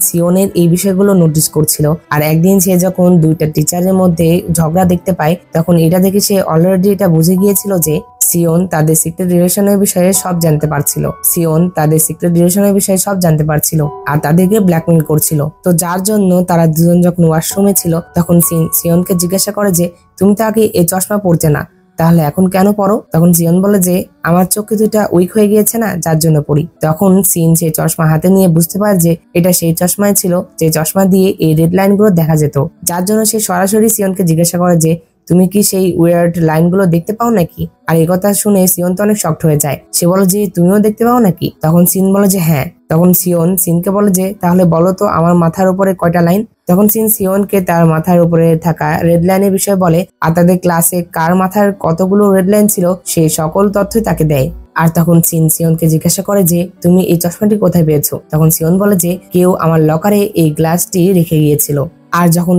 সিওনের এই বিষয়গুলো নোটিস করছিল। আর একদিন সে যখন দুইটা টিচারের মধ্যে ঝগড়া দেখতে পায় তখন এটা দেখে সে অলরেডি এটা বুঝে গিয়েছিল যে সিওন তাদের সিক্রেট রিলেশনের বিষয়ে সব জানতে পারছিল আর তাদেরকে ব্ল্যাকমেইল করছিল। তো যার জন্য তারা দুজন যখন ওয়াশরুমে ছিল তখন সিওনকে জিজ্ঞাসা করে যে তুমি তো আগে এই চশমা পরতে না, তাহলে এখন কেন পরো? তখন সিওন বলে যে আমার চোখে দুটা উইক হয়ে গিয়েছে না, যার জন্য পড়ি। তখন সেই চশমা হাতে নিয়ে বুঝতে পারে যে এটা সেই চশমাই ছিল যে চশমা দিয়ে এই রেড লাইন গুলো দেখা যেত। যার জন্য সে সরাসরি সিওনকে জিজ্ঞাসা করে যে তুমি কি সেই উইয়ার্ড লাইনগুলো দেখতে পাও নাকি? আর এই কথা শুনে সিওন তো অনেক শকড হয়ে যায়। সে বলে যে তুমিও দেখতে পাও নাকি? তখন সিন বলে যে হ্যাঁ। তখন সিনকে বলে যে তাহলে বলো তো আমার মাথার উপরে কয়টা লাইন? তখন সিওনকে তার মাথার উপরে থাকা রেড লাইনের বিষয়ে বলে, আর তাদের ক্লাসে কার মাথার কতগুলো রেড লাইন ছিল সেই সকল তথ্যই তাকে দেয়। আর তখন সিওনকে জিজ্ঞাসা করে যে তুমি এই চশমাটি কোথায় পেয়েছো? তখন সিওন বলে যে কেউ আমার লকারে এই গ্লাসটি রেখে গিয়েছিল। আর যখন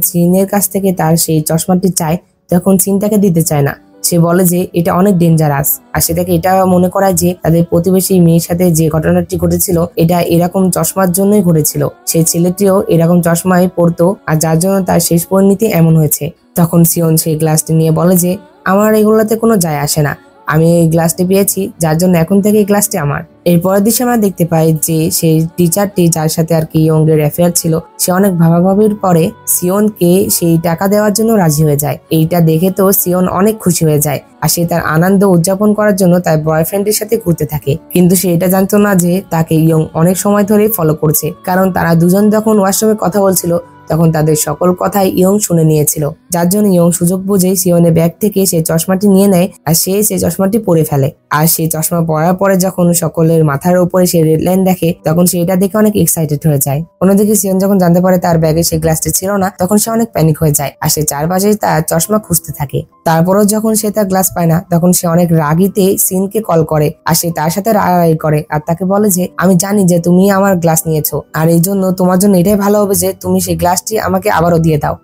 সিনের কাছ থেকে তার সেই চশমাটি চায় তখন সিন তাকে দিতে চায় না। সে বলে যে এটা অনেক ডেঞ্জারাস, আর সে তাকে এটা মনে করায় যে তাদের প্রতিবেশী মেয়ের সাথে যে ঘটনাটি ঘটেছিল এটা এরকম চশমার জন্যই ঘটেছিল। সেই ছেলেটিও এরকম চশমাই পরতো আর যার জন্য তার শেষ পরিণতি এমন হয়েছে। তখন সিওন সেই গ্লাসটি নিয়ে বলে যে আমার এগুলোতে কোনো যায় আসে না, আমি এই গ্লাসটি পেয়েছি যার জন্য এখন থেকে এই গ্লাসটি আমার। এরপরের দৃশ্যে আমরা দেখতে পাই যে সেই টিচারটি যার সাথে আর কি ইয়ং এর অ্যাফেয়ার ছিল সে অনেক ভাবাভাবির পরে সিওনকে সেই টাকা দেওয়ার জন্য রাজি হয়ে যায়। এইটা দেখে তো সিওন অনেক খুশি হয়ে যায় আর সে তার আনন্দ উদযাপন করার জন্য তার বয়ফ্রেন্ডের সাথে ঘুরতে থাকে। কিন্তু সে এটা জানতো না যে তাকে ইয়ং অনেক সময় ধরে ফলো করছে, কারণ তারা দুজন যখন ওয়াশরুমে কথা বলছিল তখন তাদের সকল কথাই ইয়ং শুনে নিয়েছিল। যার জন্য ইয়ং সুযোগ বুঝে সিওনের ব্যাগ থেকে সেই চশমাটি নিয়ে নেয় আর সে সেই চশমাটি পরে ফেলে। আর সেই চশমা পরার পরে যখন সকলের মাথার উপরে সে রেড লাইন দেখে তখন সে এটা দেখে অনেক এক্সাইটেড হয়ে যায়। অন্যদিকে সিওন যখন জানতে পারে তার ব্যাগে সেই গ্লাসটি ছিল না তখন সে অনেক প্যানিক হয়ে যায় আর সে চারপাশে তার চশমা খুঁজতে থাকে। তারপরও যখন সে তার গ্লাস পায় না তখন সে অনেক রাগিতে সিনকে কল করে আর সে তার সাথে রাগারাগি করে আর তাকে বলে যে আমি জানি যে তুমি আমার গ্লাস নিয়েছো আর এই জন্য তোমার জন্য এটাই ভালো হবে যে তুমি সেই গ্লাসটি আমাকে আবারও দিয়ে দাও।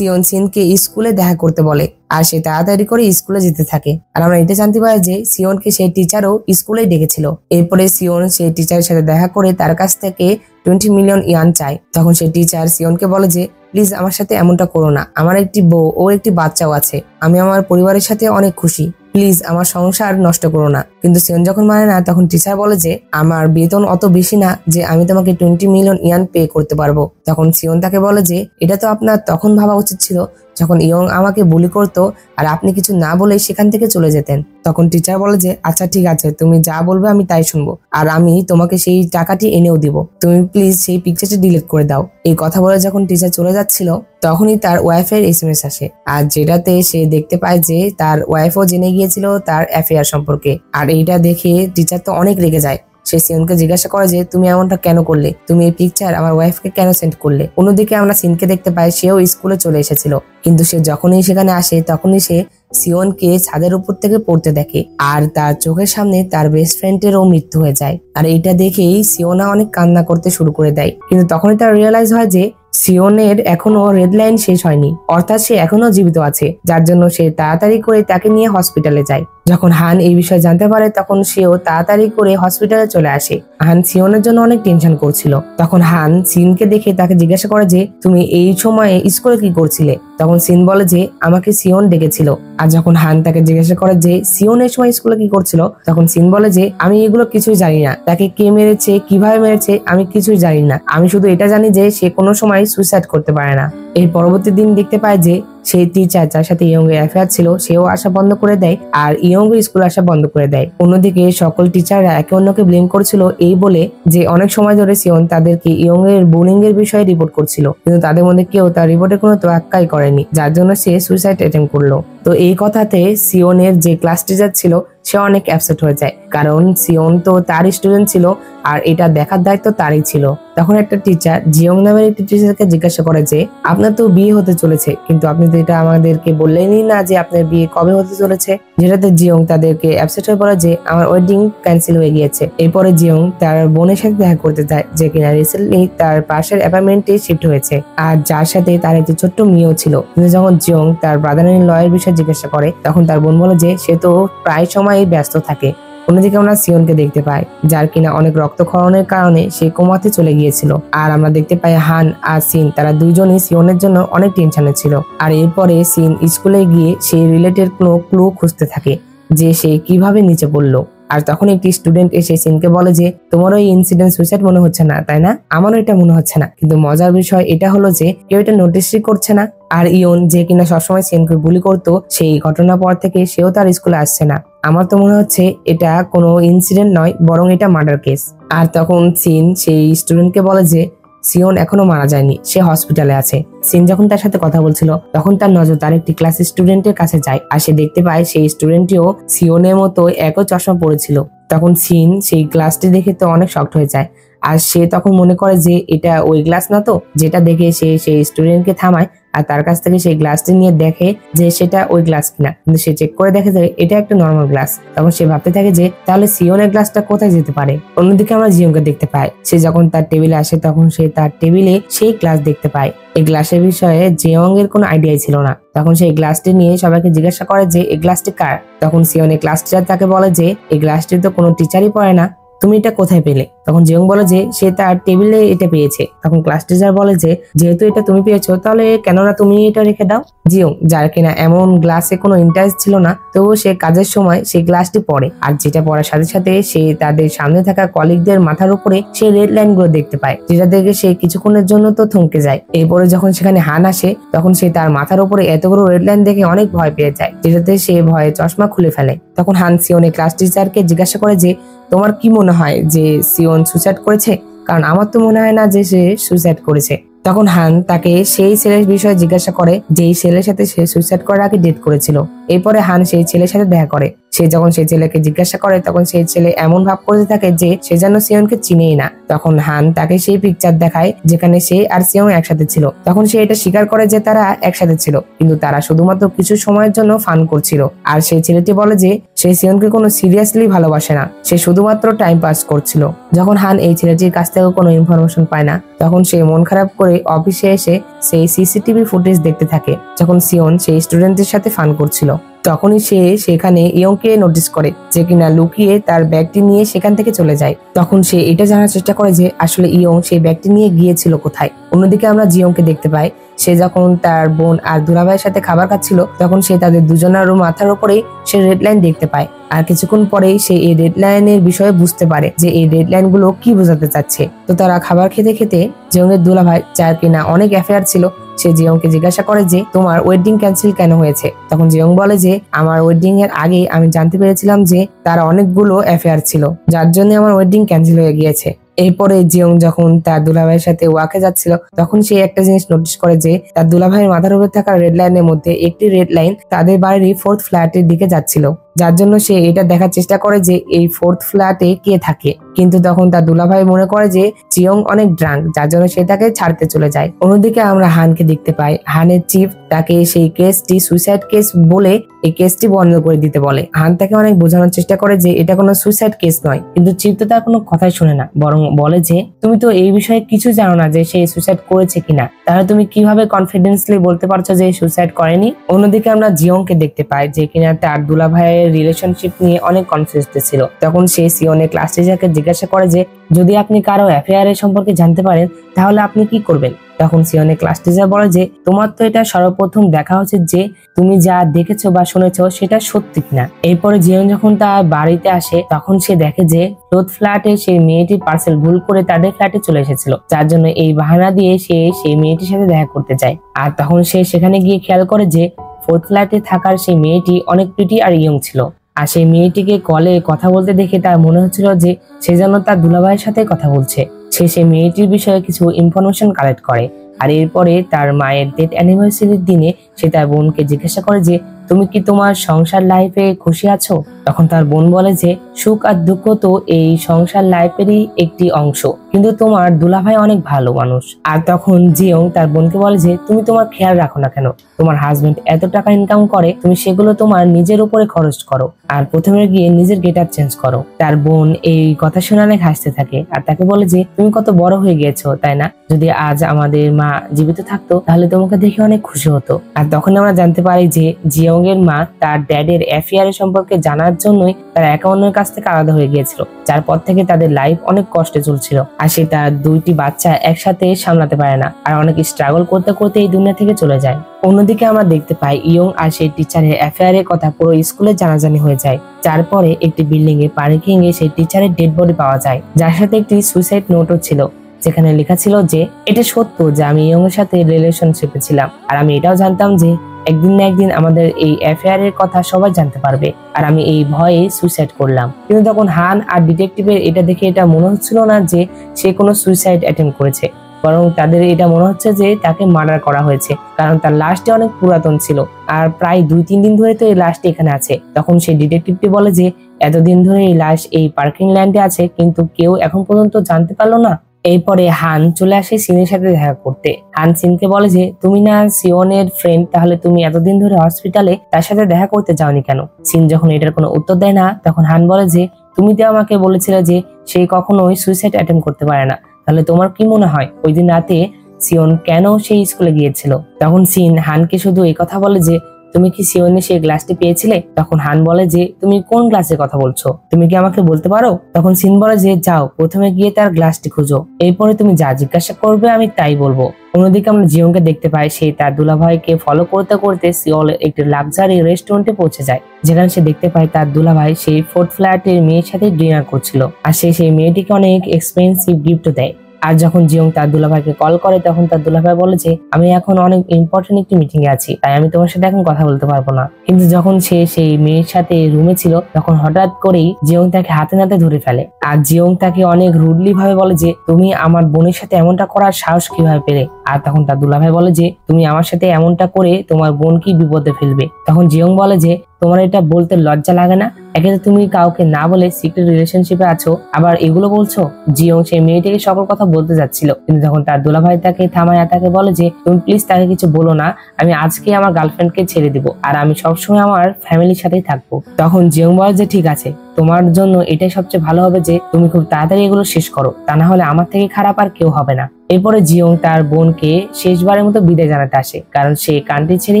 সিনকে স্কুলে দেখা করতে বলে আর সে তাড়াতাড়ি করে স্কুলে যেতে থাকে। আর আমরা এটা জানতে পারি যে সিওনকে সেই টিচারও স্কুলেই ডেকেছিল। এরপরে সিওন সেই টিচারের সাথে দেখা করে তার কাছ থেকে 20 মিলিয়ন ইয়ান চায়। তখন সেই টিচার সিওনকে বলে যে প্লিজ আমার সাথে এমনটা করো না, আমার একটি বউ ও একটি বাচ্চাও আছে, আমি আমার পরিবারের সাথে অনেক খুশি, প্লিজ আমার সংসার নষ্ট করো না। কিন্তু সিওন যখন মানে না তখন টিচার বলে যে আমার বেতন অত বেশি না যে আমি তোমাকে 20 মিলিয়ন ইয়ান পে করতে পারবো। তখন সিওন তাকে বলে যে এটা তো আপনার তখন ভাবা উচিত ছিল যখন ইয়ং আমাকে বুলি করতো আর আপনি কিছু না বলে সেখান থেকে চলে যেতেন। তখন টিচার বলে যে আচ্ছা ঠিক আছে, তুমি যা বলবে আমি তাই শুনবো, আর আমি তোমাকে সেই টাকাটি এনেও দিব, তুমি প্লিজ সেই পিকচারটি ডিলিট করে দাও। এই কথা বলে যখন টিচার চলে যাচ্ছিল তখনই তার ওয়াইফের এসএমএস আসে, আর যেটাতে সে দেখতে পায় যে তার ওয়াইফও জেনে গিয়েছিল তার অ্যাফেয়ার সম্পর্কে। আর এইটা দেখে টিচার তো অনেক রেগে যায়। সে সিনকে জিজ্ঞাসা করে যে তুমি এমনটা কেন করলে, তুমি এই পিকচার আমার ওয়াইফকে কেন সেন্ড করলে। অন্যদিকে আমরা সিনকে দেখতে পাই সেও স্কুলে চলে এসেছিল, কিন্তু সে যখনই সেখানে আসে তখনই সে সিওনকে ছাদের উপর থেকে পড়তে দেখে আর তার চোখের সামনে তার বেস্ট ফ্রেন্ডেরও মৃত্যু হয়ে যায়। আর এইটা দেখেই সিওনা অনেক কান্না করতে শুরু করে দেয়। কিন্তু তখনই তার রিয়েলাইজ হয় যে সিওনের এখনো রেড লাইন শেষ হয়নি, অর্থাৎ সে এখনো জীবিত আছে, যার জন্য সে তাড়াতাড়ি করে তাকে নিয়ে হসপিটালে যায়। যখন হান এই বিষয়ে জানতে পারে তখন সেও তাড়াতাড়ি করে হসপিটালে চলে আসে। হান সিওনের জন্য অনেক টেনশন করছিল। তখন হান সিনকে দেখে তাকে জিজ্ঞাসা করে যে তুমি এই সময়ে স্কুলে কি করছিলে। তখন সিন বলে যে আমাকে সিওন ডেকেছিল। আর যখন হান তাকে জিজ্ঞাসা করে যে সিওন এই সময় স্কুলে কি করছিল, তখন সিন বলে যে আমি এগুলো কিছুই জানি না, তাকে কে মেরেছে কিভাবে মেরেছে আমি কিছুই জানি না, আমি শুধু এটা জানি যে সে কোনো সময় সুইসাইড করতে পারে না। এর পরবর্তী দিন দেখতে পায় যে সেই টিচার যার সাথে ইয়ং এর অ্যাফেয়ার ছিল সেও আসা বন্ধ করে দেয় আর ইয়ং স্কুল আসা বন্ধ করে দেয়। অন্যদিকে সকল টিচাররা একে অন্যকে ব্লেম করছিল এই বলে যে অনেক সময় ধরে সিওন তাদেরকে ইয়ং এর বুলিং এর বিষয়ে রিপোর্ট করছিল, কিন্তু তাদের মধ্যে কেউ তার রিপোর্টের কোনো তোয়াক্কাই করেনি, যার জন্য সে সুইসাইড অ্যাটেম্প করলো। তো এই কথাতে সিওনের যে ক্লাস টিচার ছিল সে অনেক অ্যাপসেট হয়ে যায়, কারণ সিওন তো তার স্টুডেন্ট ছিল আর এটা দেখার দায়িত্ব তারই ছিল। তখন একটা টিচার জিয়ং নামের একটি টিচারকে জিজ্ঞাসা করে যে আপনার তো বিয়ে হতে চলেছে, কিন্তু আপনি তো এটা আমাদেরকে বললেনই না যে আপনার বিয়ে কবে হতে চলেছে। যেটাতে জিয়ং তাদেরকে অ্যাপসেট হয়ে বলে যে আমার ওয়েডিং ক্যান্সেল হয়ে গিয়েছে। এরপরে জিয়ং তার বোনের সাথে দেখা করতে যায় যে কিনা রিসেন্টলি তার পাশের অ্যাপার্টমেন্টে শিফট হয়েছে আর যার সাথে তার একটি ছোট্ট মেয়েও ছিল। কিন্তু যখন জিয়ং তার ব্রাদার ইন ল এর বিষয়ে জিজ্ঞাসা করে তখন তার বোন বলে যে সে তো প্রায় সময় ব্যস্ত থাকে। অন্যদিকে আমরা সিওনকে দেখতে পাই যার কিনা অনেক রক্তক্ষরণের কারণে সে কোমাতে চলে গিয়েছিল। আর আমরা দেখতে পাই হান আর সিন তারা দুইজনই সিওনের জন্য অনেক টেনশনে ছিল। আর এরপরে সিন স্কুলে গিয়ে সেই রিলেটেড কোনো ক্লু খুঁজতে থাকে যে সে কিভাবে নিচে পড়লো। আর তখন একটি স্টুডেন্ট এসে সিনকে বলে যে তোমারও এই ইনসিডেন্ট সুইসাইড মনে হচ্ছে না তাই না, আমারও এটা মনে হচ্ছে না, কিন্তু মজার বিষয় এটা হলো যে কেউ এটা নোটিসই করছে না। আর ইয়ন যে কিনা সবসময় সিনকে বুলি করতো সেই ঘটনার পর থেকে সেও তার স্কুলে আসছে না। আমার তো মনে হচ্ছে এটা কোনো ইনসিডেন্ট নয় বরং এটা মার্ডার কেস। আর তখন সিন সেই স্টুডেন্টকে বলে যে সিওন এখনো মারা যায়নি, সে হসপিটালে আছে। সিন যখন তার সাথে কথা বলছিল তখন তার নজর তার একটি ক্লাস স্টুডেন্টের কাছে যায় আর সে দেখতে পায় সেই স্টুডেন্টটিও সিওনের মতো একই চশমা পড়েছিল। তখন সিন সেই গ্লাসটি দেখে তো অনেক শকড হয়ে যায় আর সে তখন মনে করে যে এটা ওই গ্লাস না তো, যেটা দেখে সে সেই স্টুডেন্টকে থামায় আর তার কাছ থেকে সেই গ্লাসটি নিয়ে দেখে যে সেটা ওই গ্লাস কিনা, কিন্তু সে চেক করে দেখে যে এটা একটা নর্মাল গ্লাস। তখন সে ভাবতে থাকে যে তাহলে সিওনের গ্লাসটা কোথায় যেতে পারে। অন্যদিকে আমরা জিয়ংকে দেখতে পাই সে যখন তার টেবিলে আসে তখন সে তার টেবিলে সেই গ্লাস দেখতে পায়। এই গ্লাসের বিষয়ে জিয়ং এর কোনো আইডিয়াই ছিল না। তখন সেই গ্লাসটি নিয়ে সবাইকে জিজ্ঞাসা করে যে এই গ্লাসটি কার। তখন সিওনের ক্লাস টিচার তাকে বলে যে এই গ্লাসটি তো কোনো টিচারই পড়ে না, তুমি এটা কোথায় পেলে। তখন জিয়ং বলে যে সে তার টেবিলে এটা পেয়েছে। তখন ক্লাস টিচার বলে যে যেহেতু এটা তুমি পেয়েছো তাহলে কেননা তুমি এটা রেখে দাও। জিয়ং যার কিনা এমন গ্লাসে কোনো ইন্টারেস্ট ছিল না তবুও সে কাজের সময় সেই গ্লাসটি পড়ে আর যেটা পড়ার সাথে সাথে সে তাদের সামনে থাকা কলিগদের মাথার উপরে সেই রেড লাইন গুলো দেখতে পায়, যেটা দেখে সে কিছুক্ষণের জন্য তো থমকে যায়। এরপরে যখন সেখানে হান আসে তখন সে তার মাথার উপরে এতগুলো রেড লাইন দেখে অনেক ভয় পেয়ে যায়, যেটাতে সে ভয়ে চশমা খুলে ফেলে। তখন হান সিওনের ক্লাস টিচারকে জিজ্ঞাসা করে যে তোমার কি মনে হয় যে সিওন সুইসাইড করেছে, কারণ আমার তো মনে হয় না যে সে সুইসাইড করেছে। তখন হান তাকে সেই ছেলের বিষয়ে জিজ্ঞাসা করে যেই ছেলের সাথে সে সুইসাইড করার আগে ডেট করেছিল। এরপরে হান সেই ছেলের সাথে দেখা করে। সে যখন সেই ছেলেকে জিজ্ঞাসা করে তখন সেই ছেলে এমন ভাব করতে থাকে যে সে যেন সিওনকে চিনেই না। তখন হান তাকে সেই পিকচার দেখায় যেখানে সে আর সিওন একসাথে ছিল। তখন সে এটা স্বীকার করে যে তারা একসাথে ছিল, কিন্তু তারা শুধুমাত্র কিছু সময়ের জন্য ফান করছিল। আর সেই ছেলেটি বলে যে সে সিওনকে কোনো সিরিয়াসলি ভালোবাসে না, সে শুধুমাত্র টাইম পাস করছিল। যখন হান এই ছেলেটির কাছ থেকে কোনো ইনফরমেশন পায় না তখন সে মন খারাপ করে অফিসে এসে সেই সিসিটিভি ফুটেজ দেখতে থাকে যখন সিওন সেই স্টুডেন্টের সাথে ফান করছিল। তখনই সে সেখানে ইয়ংকে নোটিস করে যে কিনা লুকিয়ে তার ব্যাগটি নিয়ে সেখান থেকে চলে যায়। তখন সে এটা জানার চেষ্টা করে যে আসলে ইয়ং সেই ব্যাগটি নিয়ে গিয়েছিল কোথায়। অন্যদিকে আমরা জিয়ংকে দেখতে পাই, সে যখন তার বোন আর দুলাভাইয়ের সাথে খাবার খাচ্ছিল তখন সে তাদের দুজনেরও মাথার উপরেই সে রেড লাইন দেখতে পায়। আর কিছুক্ষণ পরেই সে এই রেড লাইনের বিষয়ে বুঝতে পারে যে এই রেড লাইন গুলো কি বোঝাতে চাচ্ছে। তো তারা খাবার খেতে খেতে জিয়ংয়ের দুলাভাই, যার কিনা অনেক অ্যাফেয়ার ছিল, সে জিয়ংকে জিজ্ঞাসা করে যে তোমার ওয়েডিং ক্যান্সেল কেন হয়েছে। তখন জিয়ং বলে যে আমার ওয়েডিং এর আগে আমি জানতে পেরেছিলাম যে তার অনেকগুলো অ্যাফেয়ার ছিল, যার জন্য আমার ওয়েডিং ক্যান্সেল হয়ে গিয়েছে। এরপরে জিয়ং যখন তার দুলাভাইয়ের সাথে ওয়াকে যাচ্ছিল তখন সে একটা জিনিস নোটিস করে যে তার দুলাভাইয়ের মাথার উপর থাকা রেড লাইনের মধ্যে একটি রেড লাইন তাদের বাড়ির 4th ফ্ল্যাটের দিকে যাচ্ছিল, যার জন্য সে এটা দেখার চেষ্টা করে যে এই 4th ফ্ল্যাটে কে থাকে। কিন্তু তখন তার দুলাভাই মনে করে যে জিয়ং অনেক ড্রাঙ্ক, যার জন্য সে তাকে ছাড়তে চলে যায়। অন্যদিকে আমরা হানকে দেখতে পাই, হানের চিফ তাকে সেই কেসটি সুইসাইড কেস বলে এই কেসটি বন্ধ করে দিতে বলে। হান তাকে অনেক বোঝানোর চেষ্টা করে যে এটা কোনো সুইসাইড কেস নয়, কিন্তু চিফ তো তার কোনো কথাই শুনে না, বরং বলে যে তুমি তো এই বিষয়ে কিছু জানো না যে সে সুইসাইড করেছে কিনা, তাহলে তুমি কিভাবে কনফিডেন্সলি বলতে পারছো যে সুইসাইড করেনি। অন্যদিকে আমরা জিয়ংকে দেখতে পাই যে কিনা তার দুলাভাইয়ের রিলেশনশিপ নিয়ে অনেক কনফিউজড ছিল। তখন সে সিওনের ক্লাস টিচারকে জিজ্ঞাসা করে যে যদি আপনি কারো অ্যাফেয়ারের সম্পর্কে জানতে পারেন তাহলে আপনি কি করবেন। তখন সিওনের ক্লাস টিচার বলে যে তোমার তো এটা সর্বপ্রথম দেখা উচিত যে তুমি যা দেখেছো বা শুনেছো সেটা সত্যি কিনা। এরপরে জিয়ং যখন তার বাড়িতে আসে তখন সে দেখে যে 4th ফ্ল্যাটে সেই মেয়েটির পার্সেল ভুল করে তাদের ফ্ল্যাটে চলে এসেছিল, যার জন্য এই বাহানা দিয়ে সে সেই মেয়েটির সাথে দেখা করতে যায়। আর তখন সে সেখানে গিয়ে খেয়াল করে যে 4th ফ্ল্যাটে থাকার সেই মেয়েটি অনেক প্রিটি আর ইয়ং ছিল। আর সেই মেয়েটিকে কলে কথা বলতে দেখে তার মনে হচ্ছিল যে সে যেন তার দুলাভাইয়ের সাথে কথা বলছে। সে সেই মেয়েটির বিষয়ে কিছু ইনফরমেশন কালেক্ট করে। আর এরপরে তার মায়ের ডেথ অ্যানিভার্সারির দিনে সে তার বোনকে জিজ্ঞাসা করে যে তুমি কি তোমার সংসার লাইফে খুশি আছো। তখন তার বোন বলে যে সুখ আর দুঃখ তো এই সংসার লাইফেরই একটি অংশ, কিন্তু তোমার দুলাভাই অনেক ভালো মানুষ। আর তখন জিয়ং তার বোনকে বলে যে তুমি তোমার খেয়াল রাখো না কেন, তোমার হাজবেন্ড এত টাকা ইনকাম করে, তুমি সেগুলো তোমার নিজের উপরে খরচ করো আর প্রথমে গিয়ে নিজের গেট আপ চেঞ্জ করো। তার বোন এই কথা শুনে অনেক হাসতে থাকে আর তাকে বলে যে তুমি কত বড় হয়ে গেছো তাই না, যদি আজ আমাদের মা জীবিত থাকতো তাহলে তোমাকে দেখে অনেক খুশি হতো। আর তখন আমরা জানতে পারি যে জিয়ং এর মা তার ড্যাডের অ্যাফেয়ারের সম্পর্কে জানার জন্যই তার অ্যাকাউন্টের কাছ থেকে আলাদা হয়ে গিয়েছিল, যার পর থেকে তাদের লাইফ অনেক কষ্টে চলছিল। আর সে তার 2টি বাচ্চা একসাথে সামলাতে পারে না আর অনেক স্ট্রাগল করতে করতে এই দুনিয়া থেকে চলে যায়। অন্যদিকে আমরা দেখতে পাই ইয়ং আর সেই টিচারের অ্যাফেয়ারের কথা পুরো স্কুলে জানাজানি হয়ে যায়। তারপরে একটি বিল্ডিং এ পার্কিং এ সেই টিচারের ডেড বডি পাওয়া যায়, যার সাথে একটি সুইসাইড নোটও ছিল, যেখানে লেখা ছিল যে এটা সত্য যে আমি ইয়ং এর সাথে রিলেশনশিপে ছিলাম আর আমি এটাও জানতাম যে একদিন না একদিন আমাদের এই অ্যাফেয়ারের কথা সবাই জানতে পারবে আর আমি এই ভয়ে সুইসাইড করলাম। কিন্তু তখন হান আর ডিটেকটিভের এটা দেখে এটা মনে হচ্ছিল না যে সে কোনো সুইসাইড অ্যাটেম্প করেছে, বরং তাদের এটা মনে হচ্ছে যে তাকে মার্ডার করা হয়েছে, কারণ তার লাশটি অনেক পুরাতন ছিল আর প্রায় 2-3 দিন ধরে তো এই লাশটি এখানে আছে। তখন সেই ডিটেকটিভটি বলে যে এতদিন ধরে এই লাশ এই পার্কিং ল্যান্ডে আছে কিন্তু কেউ এখন পর্যন্ত জানতে পারলো না। এরপরে হান চলে আসে সিনের সাথে দেখা করতে। হান সিনকে বলে যে তুমি না সিওনের ফ্রেন্ড, তাহলে তুমি এতদিন ধরে হসপিটালে তার সাথে দেখা করতে যাওনি কেন। সিন যখন এটার কোনো উত্তর দেয় না তখন হান বলে যে তুমি তো আমাকে বলেছিলে যে সে কখনোই সুইসাইড অ্যাটেম্প করতে পারে না, তাহলে তোমার কি মনে হয় ওই দিন রাতে সিওন কেন সেই স্কুলে গিয়েছিল। তখন সিন হানকে শুধু এই কথা বলে যে তুমি কি সিওনে সেই গ্লাসটি পেয়েছিলে। তখন হান বলে যে তুমি কোন গ্লাসের কথা বলছো, তুমি কি আমাকে বলতে পারো। তখন সিন বলে যে যাও প্রথমে গিয়ে তার গ্লাসটি খুঁজো, এরপরে তুমি যা জিজ্ঞাসা করবে আমি তাই বলবো। অন্যদিকে আমরা জিয়ংকে দেখতে পাই সেই তার দুলাভাইকে ফলো করতে করতে সিওল একটি লাক্সারি রেস্টুরেন্টে পৌঁছে যায়, যেখানে সে দেখতে পায় তার দুলাভাই সেই 4th ফ্ল্যাটের মেয়ের সাথে ডিনার করছিল আর সে সেই মেয়েটিকে অনেক এক্সপেন্সিভ গিফট দেয়। আর যখন জিয়ং তার দুলাভাইকে কল করে তখন তার দুলাভাই বলে যে আমি এখন অনেক ইম্পর্টেন্ট একটি মিটিং এ আছি, তাই আমি তোমার সাথে এখন কথা বলতে পারবো না। কিন্তু যখন সে সেই মেয়ের সাথে রুমে ছিল তখন হঠাৎ করেই জিয়ং তাকে হাতে নাতে ধরে ফেলে। আর জিয়ং তাকে অনেক রুডলি ভাবে বলে যে তুমি আমার বোনের সাথে এমনটা করার সাহস কিভাবে পেলে। আর তখন তার দুলাভাই বলে যে তুমি আমার সাথে এমনটা করে তোমার বোন কি বিপদে ফেলবে। তখন জিয়ং বলে যে তোমার এটা বলতে লজ্জা লাগে না? একে তো তুমি কাউকে না বলে সিক্রেট রিলেশনশিপে আছো, আবার এগুলো বলছো। জিয়ং সেই মেয়েটিকে সকল কথা বলতে যাচ্ছিল, কিন্তু তখন তার দুলাভাই তাকে থামায় তাকে বলে যে তুমি প্লিজ তাকে কিছু বলো না, আমি আজকে আমার গার্লফ্রেন্ডকে ছেড়ে দিব আর আমি সবসময় আমার ফ্যামিলির সাথেই থাকবো। তখন জিয়ং বলে যে ঠিক আছে, তোমার জন্য এটাই সবচেয়ে ভালো হবে যে তুমি খুব তাড়াতাড়ি এগুলো শেষ করো, তা না হলে আমার থেকে খারাপ আর কেউ হবে না। এরপরে জিয়ং তার বোনকে শেষবারের মতো বিদায় জানাতে আসে, কারণ সে কান্ট্রি ছেড়ে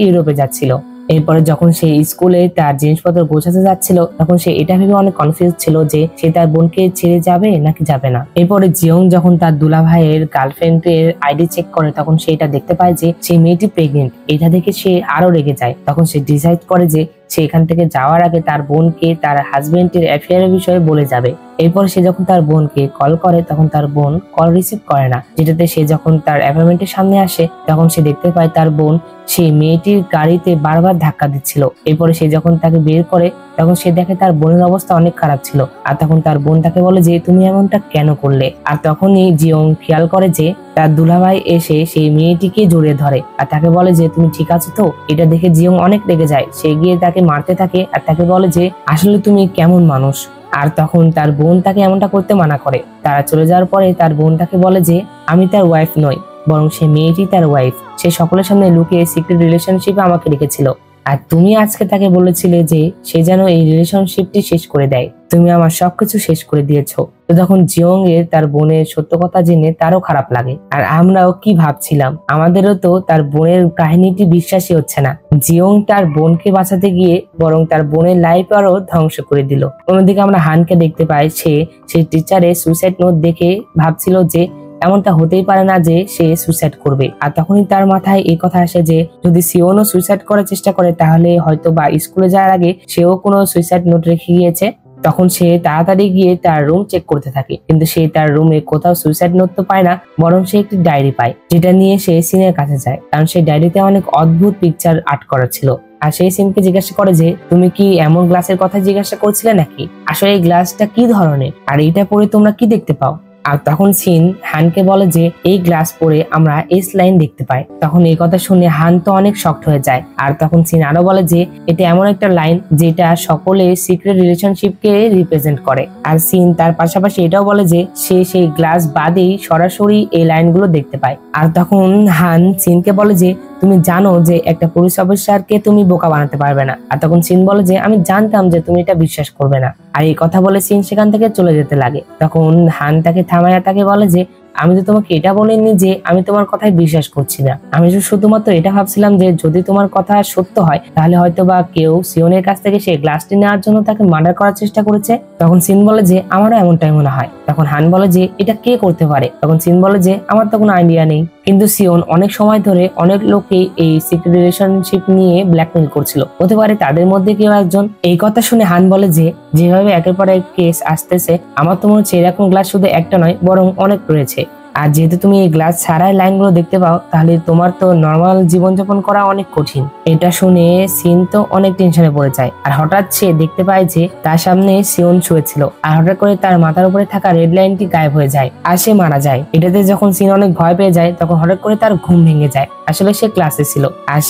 ইউরোপে যাচ্ছিল। এরপরে যখন সে স্কুলে তার জিনিসপত্র গোছাতে যাচ্ছিল তখন সে এটা ভেবে অনেক কনফিউজ ছিল যে সে তার বোনকে ছেড়ে যাবে নাকি যাবে না। এরপরে জিয়ং যখন তার দুলাভাইয়ের গার্লফ্রেন্ডের আইডি চেক করে তখন সে এটা দেখতে পায় যে সেই মেয়েটি প্রেগনেন্ট। এটা দেখে সে আরো রেগে যায়। তখন সে ডিসাইড করে যে সে এখান থেকে যাওয়ার আগে তার বোনকে তার হাজবেন্ডের অ্যাফেয়ারের বিষয়ে বলে যাবে। এরপর সে যখন তার বোনকে কল করে তখন তার বোন কল রিসিভ করে না, যেটাতে সে যখন তার অ্যাপার্টমেন্টের সামনে আসে তখন সে দেখতে পায় তার বোন সেই মেয়েটির গাড়িতে বারবার ধাক্কা দিচ্ছিল। এরপরে সে যখন তাকে বের করে তখন সে দেখে তার বোনের অবস্থা অনেক খারাপ ছিল। আর তখন তার বোন তাকে বলে যে তুমি এমনটা কেন করলে। আর তখনই জিয়ং খেয়াল করে যে তার দুলাভাই এসে সেই মেয়েটিকে জড়িয়ে ধরে আর তাকে বলে যে তুমি ঠিক আছো তো। এটা দেখে জিয়ং অনেক রেগে যায়, সে গিয়ে তাকে মারতে থাকে আর তাকে বলে যে আসলে তুমি কেমন মানুষ। আর তখন তার বোন তাকে এমনটা করতে মানা করে। তারা চলে যাওয়ার পরে তার বোন তাকে বলে যে আমি তার ওয়াইফ নই, বরং সে মেয়েটি তার ওয়াইফ। সে সকলের সামনে লুকিয়ে সিক্রেট রিলেশনশিপে আমাকে রেখেছিল, আর তুমি আজকে তাকে বলেছিলে যে সে যেন এই রিলেশনশিপটি শেষ করে দেয়। তুমি আমার সবকিছু শেষ করে দিয়েছো। তো তখন জিয়ং এর তার বোনের সত্য কথা জেনে তারও খারাপ লাগে। আর আমরাও কি ভাবছিলাম, আমাদেরও তো তার বোনের কাহিনীটি বিশ্বাসই হচ্ছে না। জিয়ং তার বোনকে বাঁচাতে গিয়ে বরং তার বোনের লাইফ আরো ধ্বংস করে দিল। অন্যদিকে আমরা হানকে দেখতে পাই, সেই টিচারের সুইসাইড নোট দেখে ভাবছিল যে এমনটা হতেই পারে না যে সে সুইসাইড করবে। আর তখনই তার মাথায় এই কথা আসে যে যদি সিওনও সুইসাইড করার চেষ্টা করে তাহলে হয়তো বা স্কুলে যাওয়ার আগে সেও কোনো সুইসাইড নোট রেখে গিয়েছে। তখন সে তাড়াতাড়ি গিয়ে তার রুম চেক করতে থাকে, কিন্তু সে তার রুমে কোথাও সুইসাইড নোট তো পায় না, বরং সে একটি ডায়েরি পায়, যেটা নিয়ে সে সিনের কাছে যায়। কারণ সেই ডায়েরিতে অনেক অদ্ভুত পিকচার আর্ট করা ছিল। আর সেই সিনকে জিজ্ঞাসা করে যে তুমি কি এমন গ্লাসের কথা জিজ্ঞাসা করছিলে নাকি, আসলে এই গ্লাসটা কি ধরনের আর এটা পরে তোমরা কি দেখতে পাও। আর তখন সিন হানকে বলে যে এই গ্লাস পরে আমরা এস লাইন দেখতে পাই। তখন এই কথা শুনে হান তো অনেক শকড হয়ে যায়। আর তখন সিন আরো বলে যে এটা এমন একটা লাইন যেটা সকলে সিক্রেট রিলেশনশিপকে রিপ্রেজেন্ট করে। আর সিন তার পাশাপাশি এটাও বলে যে সে সেই গ্লাস বাদেই সরাসরি এই লাইনগুলো দেখতে পায়। আর তখন হান সিনকে বলে যে তুমি জানো যে একটা পুলিশ অফিসারকে তুমি বোকা বানাতে পারবে না। আর তখন সিন বলে যে আমি জানতাম যে তুমি এটা বিশ্বাস করবে না। আর এই কথা বলে সিন সেখান থেকে চলে যেতে লাগে। তখন হান তাকে থামায় তাকে বলে যে আমি তো তোমাকে এটা বলিনি যে আমি তোমার কথায় বিশ্বাস করছি না, আমি শুধুমাত্র এটা ভাবছিলাম যে যদি তোমার কথা সত্য হয় তাহলে হয়তো বা কেউ সিওনের কাছ থেকে সেই গ্লাসটি নেওয়ার জন্য তাকে মার্ডার করার চেষ্টা করেছে। তখন সিন বলে যে আমারও এমনটাই মনে হয়। তখন হান বলে যে এটা কে করতে পারে। তখন সিন বলে যে আমার তো কোনো আইডিয়া নেই, কিন্তু সিওন অনেক সময় ধরে অনেক লোককে এই সিক্রেট রিলেশনশিপ নিয়ে ব্ল্যাকমেইল করছিল, হতে পারে তাদের মধ্যে কেউ একজন। এই কথা শুনে হান বলে যে যেভাবে একের পর এক কেস আসতেছে আমার তো মনে হচ্ছে এরকম গ্লাস শুধু একটা নয় বরং অনেক রয়েছে। আর যেহেতু তুমি এই গ্লাস ছাড়াই লাইনগুলো দেখতে পাও তাহলে তোমার তো নর্মাল জীবনযাপন করা অনেক কঠিন। এটা শুনে সিন তো অনেক টেনশনে পড়ে যায়। আর হঠাৎ সে দেখতে পায় যে তার সামনে সিওন শুয়েছিল আর হঠাৎ করে তার মাথার উপরে থাকা রেড লাইনটি গায়েব হয়ে যায় আর সে মারা যায়। এটাতে যখন সিন অনেক ভয় পেয়ে যায় তখন হঠাৎ করে তার ঘুম ভেঙে যায়। আসলে সে ক্লাসে ছিল আর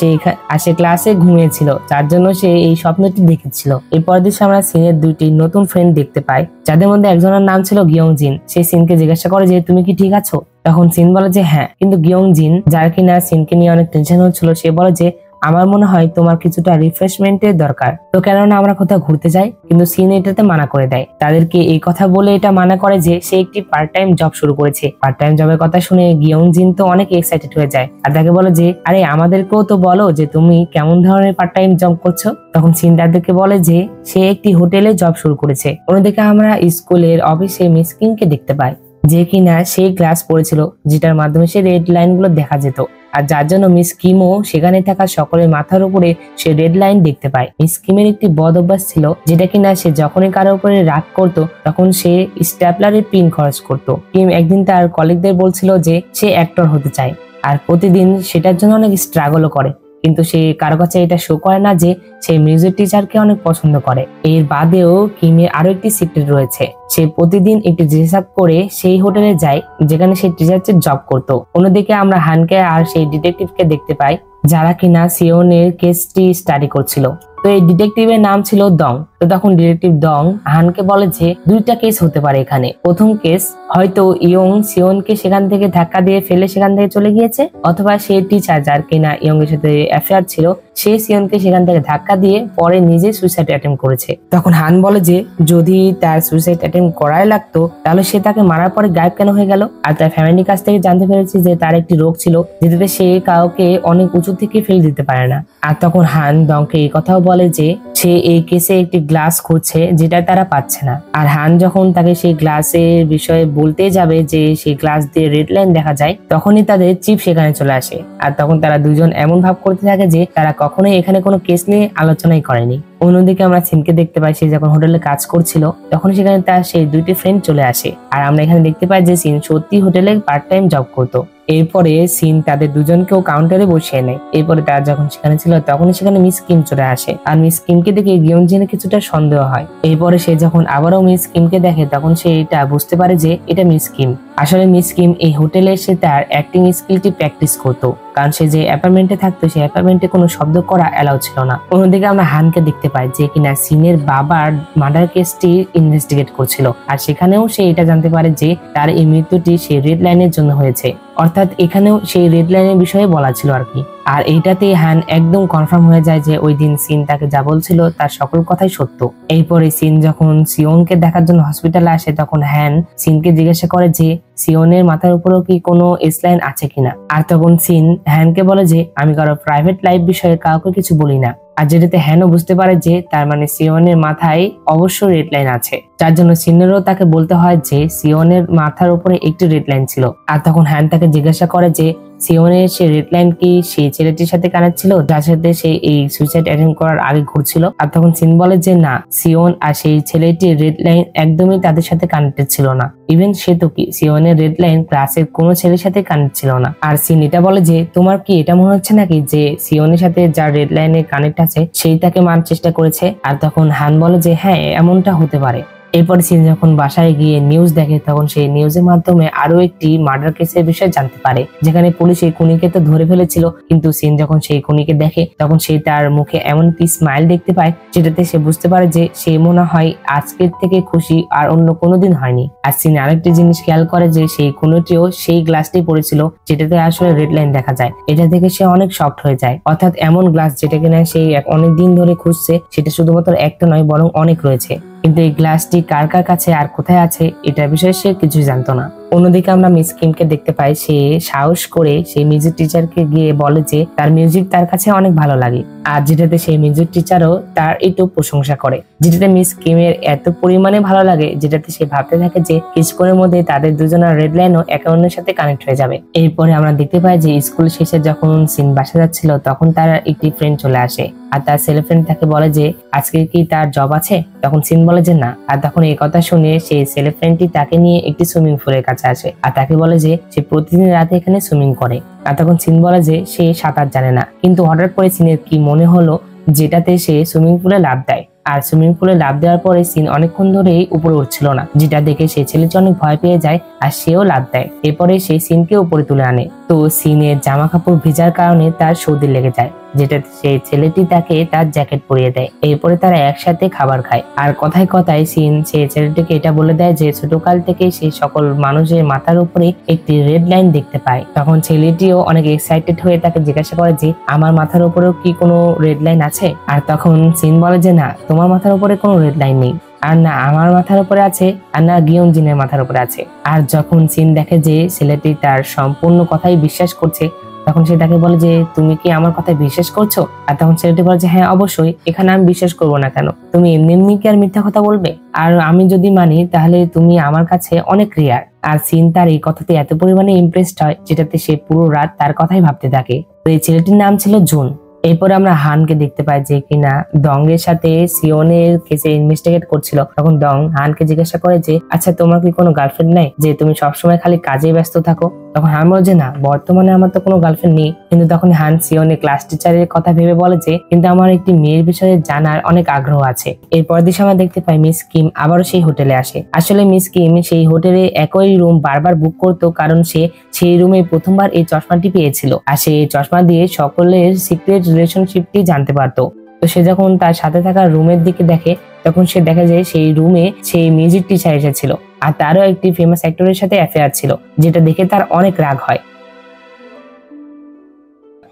সে ক্লাসে ঘুমিয়েছিল, যার জন্য সে এই স্বপ্নটি দেখেছিল। এরপর দিন আমরা সিনের দুইটি নতুন ফ্রেন্ড দেখতে পাই, যাদের মধ্যে একজনের নাম ছিল গিয়ং জিন। সে সিনকে জিজ্ঞাসা করে যে তুমি কি ঠিক আছো। তখন সিন বলে যে হ্যাঁ, কিন্তু গিয়ং জিন যার কিনা সিনকে নিয়ে অনেক টেনশন হচ্ছিল সে বলে যে আমার মনে হয় তোমার কিছুটা রিফ্রেশমেন্টের দরকার, তো কেননা আমরা কোথাও ঘুরতে যাই। কিন্তু সিন এটাতে মানা করে দেয়। তাদেরকে এই কথা বলে এটা মানা করে যে সে একটি পার্ট টাইম জব শুরু করেছে। পার্ট টাইম জবের কথা শুনে গিয়ং জিন তো অনেক এক্সাইটেড হয়ে যায় আর তাকে বলে যে আরে আমাদেরকেও তো বলো যে তুমি কেমন ধরনের পার্ট টাইম জব করছো। তখন সিন তাদেরকে বলে যে সে একটি হোটেলে জব শুরু করেছে। অন্যদিকে আমরা স্কুলের অফিসে মিস কিংকে দেখতে পাই, যে কিনা সেই গ্লাস পড়েছিল যেটার মাধ্যমে সে রেড লাইন গুলো দেখা যেত। আর যার জন্য মিস কিমও সেখানে থাকা সকলের মাথার উপরে সে রেড লাইন দেখতে পায়। মিস কিমের একটি বদ অভ্যাস ছিল, যেটা কিনা সে যখনই কারো উপরে রাগ করতো তখন সে স্ট্যাপলারের পিন খরচ করতো। কিম একদিন তার কলিগদের বলছিল যে সে অ্যাক্টর হতে চায় আর প্রতিদিন সেটার জন্য অনেক স্ট্রাগলও করে, কিন্তু সে কারো কাছে এটা শো করে না যে সে মিউজিক টিচারকে অনেক পছন্দ করে। এর বাদেও কিমের আরো একটি সিক্রেট রয়েছে, সে প্রতিদিন একটি ড্রেস আপ করে সেই হোটেলে যায় যেখানে সে টিচারের জব করতো। অন্যদিকে আমরা হানকে আর সেই ডিটেকটিভকে দেখতে পাই যারা কিনা সিওনের কেসটি স্টাডি করছিল। তো এই ডিটেকটিভের নাম ছিল দং। তো তখন ডিটেকটিভ দং হানকে বলে যে দুইটা কেস হতে পারে এখানে। প্রথম কেস, হয়তো ইয়ং সিওনকে সেখান থেকে ধাক্কা দিয়ে ফেলে সেখান থেকে চলে গিয়েছে, অথবা সে টিচার যার কিনা ইয়ং এর সাথে অ্যাফেয়ার ছিল সে সিওনকে সেখান থেকে ধাক্কা দিয়ে পরে নিজে সুইসাইড অ্যাটেম্প করেছে। তখন হান বলে যে যদি তার সুইসাইড অ্যাটেম্প করাই লাগতো তাহলে সে তাকে মারার পরে গায়েব কেন হয়ে গেল। আর তার ফ্যামিলির কাছ থেকে জানতে পেরেছি যে তার একটি রোগ ছিল যেটাতে সে কাউকে অনেক উঁচু থেকে ফেলে দিতে পারে না। আর তখন হান দংকে এই কথাও বলে যে সে এই কেসে একটি গ্লাস খুঁজছে যেটা তারা পাচ্ছে না। আর হান যখন তাকে সেই গ্লাসের বিষয়ে বলতে যাবে যে সেই গ্লাস দিয়ে রেড লাইন দেখা যায়, তখনই তাদের চিফ সেখানে চলে আসে। আর তখন তারা দুজন এমন ভাব করতে থাকে যে তারা কখনোই এখানে কোনো কেস নিয়ে আলোচনাই করেনি। অন্যদিকে আমরা সিনকে দেখতে পাই, সে যখন হোটেলে কাজ করছিল তখন সেখানে তার সেই দুইটি ফ্রেন্ড চলে আসে। আর আমরা এখানে দেখতে পাই যে সিন সত্যি হোটেলে পার্ট টাইম জব করতো। এরপরে সিন তাদের দুজনকেও কাউন্টারে বসিয়ে নেয়। এরপরে তারা যখন সেখানে ছিল তখনই সেখানে মিস কিম চলে আসে। আর মিস কিমকে দেখে গিয়নজিনের কিছুটা সন্দেহ হয়। এরপরে সে যখন আবারও মিস কিমকে দেখে তখন সে এটা বুঝতে পারে যে এটা মিস কিম। আসলে মিস কিম এই হোটেলে এসে তার অ্যাক্টিং স্কিলটি প্র্যাকটিস করতো, কারণ সে যে অ্যাপার্টমেন্টে থাকতো সেই অ্যাপার্টমেন্টে কোনো শব্দ করা অ্যালাউ ছিল না। অন্যদিকে আমরা হানকে দেখতে পাই যে কিনা সিনের বাবার মার্ডার কেসটি ইনভেস্টিগেট করছিল। আর সেখানেও সে এটা জানতে পারে যে তার এই মৃত্যুটি সেই রেড লাইনের জন্য হয়েছে, অর্থাৎ এখানেও সেই রেড লাইনের বিষয়ে বলা ছিল আর কি। আর এইটাতে হান একদম কনফার্ম হয়ে যায় যে ওই দিন সিন তাকে যা বলছিল তার সকল কথাই সত্য। এরপরে সিন যখন সিওনকে দেখার জন্য হসপিটালে আসে তখন হ্যান সিনকে জিজ্ঞাসা করে যে সিওনের মাথার উপরেও কি কোনো এসলাইন আছে কিনা। আর তখন সিন হ্যানকে বলে যে আমি কারো প্রাইভেট লাইফ বিষয়ে কাউকে কিছু বলি না। আর যেটাতে হ্যানও বুঝতে পারে যে তার মানে সিওনের মাথায় অবশ্যই রেড লাইন আছে, যার জন্য সিনেরও তাকে বলতে হয় যে সিওনের মাথার উপরে একটি রেড লাইন ছিল। আর তখন হ্যান তাকে জিজ্ঞাসা করে যে সিওনের সেই রেড লাইন কি সেই ছেলেটির সাথে কানেক্ট ছিল যার সাথে সে এই সুইসাইড অ্যাটেম্প করার আগে ঘুরছিল। আর তখন সিন বলে যে না, সিওন আর সেই ছেলেটির রেড লাইন একদমই তাদের সাথে কানেক্টেড ছিল না। ইভেন সে তো কি সিওনের রেড লাইন ক্লাসের কোনো ছেলের সাথে কানেক্ট ছিল না। আর সিন এটা বলে যে তোমার কি এটা মনে হচ্ছে নাকি যে সিওনের সাথে যার রেড লাইনে কানেক্ট আছে সেই তাকে মারার চেষ্টা করেছে। আর তখন হান বলে যে হ্যাঁ এমনটা হতে পারে। এরপরে সিন যখন বাসায় গিয়ে নিউজ দেখে তখন সেই নিউজের মাধ্যমে আরো একটি মার্ডার কেসের বিষয়ে জানতে পারে, যেখানে পুলিশ এই খুনিকে তো ধরে ফেলেছিল, কিন্তু সিন যখন সেই খুনিকে দেখে তখন সে তার মুখে এমন একটি স্মাইল দেখতে পায় যেটাতে সে বুঝতে পারে যে সে মনে হয় আজকের থেকে খুশি আর অন্য কোনোদিন হয়নি। আর সিন আরেকটি জিনিস খেয়াল করে যে সেই খুনিটিও সেই গ্লাসটি পড়েছিল যেটাতে আসলে রেড লাইন দেখা যায়। এটা থেকে সে অনেক শকড হয়ে যায়, অর্থাৎ এমন গ্লাস যেটা কিনা সেই অনেক দিন ধরে খুঁজছে, সেটা শুধুমাত্র একটা নয় বরং অনেক রয়েছে, কিন্তু এই গ্লাসটি কার কার কাছে আর কোথায় আছে এটার বিষয়ে সে কিছুই জানতো না। অন্যদিকে আমরা মিস কিমকে দেখতে পাই, সে সাহস করে সেই মিউজিক টিচারকে গিয়ে বলে যে তার মিউজিক তার কাছে অনেক ভালো লাগে, আর যেটাতে সেই মিউজিক টিচারও তার একটু প্রশংসা করে, যেটাতে মিস কিমের এত পরিমাণে ভালো লাগে যেটাতে সে ভাবতে থাকে যে কিছুক্ষণের মধ্যে তাদের দুজনের রেড লাইনও একে অন্যের সাথে কানেক্ট হয়ে যাবে। এরপরে আমরা দেখতে পাই যে স্কুল শেষে যখন সিন বাসা যাচ্ছিল তখন তার একটি ফ্রেন্ড চলে আসে আর তার ছেলে ফ্রেন্ড তাকে বলে যে আজকে কি তার জব আছে। তখন সিন বলে যে না। আর তখন এই কথা শুনে সেই ছেলে ফ্রেন্ডটি তাকে নিয়ে একটি সুইমিং পুলের কাছে আসে আর তাকে বলে যে সে প্রতিদিন রাতে এখানে সুইমিং করে। আর তখন সিন বলে যে সে সাঁতার জানে না, কিন্তু হঠাৎ করে সিনের কি মনে হলো যেটাতে সে সুইমিং পুলে লাফ দেয়। আর সুইমিং পুলে লাফ দেওয়ার পরে সিন অনেকক্ষণ ধরেই উপরে উঠছিল না, যেটা দেখে সেই ছেলেটি অনেক ভয় পেয়ে যায় আর সেও লাফ দেয়। এরপরে সেই সিনকে উপরে তুলে আনে, তো সিনের জামা কাপড় ভেজার কারণে তার সর্দি লেগে যায়, যেটা সেই ছেলেটি তাকে তার জ্যাকেট পরিয়ে দেয়। এরপরে তারা একসাথে খাবার খায়। আর কথায় কথায় সিন সেই ছেলেটিকে এটা বলে দেয় যে ছোটকাল থেকে সেই সকল মানুষের মাথার উপরে একটি রেড লাইন দেখতে পায়। তখন ছেলেটিও অনেক এক্সাইটেড হয়ে তাকে জিজ্ঞাসা করে যে আমার মাথার উপরেও কি কোনো রেড লাইন আছে। আর তখন সিন বলে যে না, তোমার মাথার উপরে কোনো রেড লাইন নেই, আর না আমার মাথার উপরে আছে, আর না গিয়নজিনের মাথার উপরে আছে। আর যখন সিন দেখে যে ছেলেটি তার সম্পূর্ণ কথাই বিশ্বাস করছে তখন সে তাকে বলে যে তুমি কি আমার কথায় বিশ্বাস করছো। আর তখন ছেলেটি বলে যে হ্যাঁ অবশ্যই, এখানে আমি বিশ্বাস করবো না কেন, তুমি এমনি এমনি কি আর মিথ্যা কথা বলবে, আর আমি যদি মানি তাহলে তুমি আমার কাছে অনেক রেয়ার। আর সিন তার এই কথাতে এত পরিমাণে ইমপ্রেসড হয় যেটাতে সে পুরো রাত তার কথাই ভাবতে থাকে। তো এই ছেলেটির নাম ছিল জুন। এরপরে আমরা হানকে দেখতে পাই যে কিনা ডং এর সাথে সিওনের কেসে ইনভেস্টিগেট করছিল। তখন ডং হানকে জিজ্ঞাসা করে যে আচ্ছা তোমার কি কোনো গার্লফ্রেন্ড নাই, যে তুমি সবসময় খালি কাজে ব্যস্ত থাকো? তখন হান বলে যে না, বর্তমানে আমার তো কোনো গার্লফ্রেন্ড নেই। কিন্তু তখন হান সিওনের ক্লাস টিচারের কথা ভেবে বলে যে কিন্তু আমার একটি মেয়ের বিষয়ে জানার অনেক আগ্রহ আছে। এরপর দিন আমরা দেখতে পাই মিস কিম আবারও সেই হোটেলে আসে। আসলে মিস কিম সেই হোটেলে একই রুম বারবার বুক করতো, কারণ সে সেই রুমে প্রথমবার এই চশমাটি পেয়েছিল আর সে এই চশমা দিয়ে সকলের সিক্রেট রিলেশনশিপটি জানতে পারতো। তো সে যখন তার সাথে থাকা রুমের দিকে দেখে তখন সে দেখে যে সেই রুমে সেই মিউজিক টিচার এসেছিল আর তারও একটি ফেমাস অ্যাক্টরের সাথে অ্যাফেয়ার ছিল, যেটা দেখে তার অনেক রাগ হয়।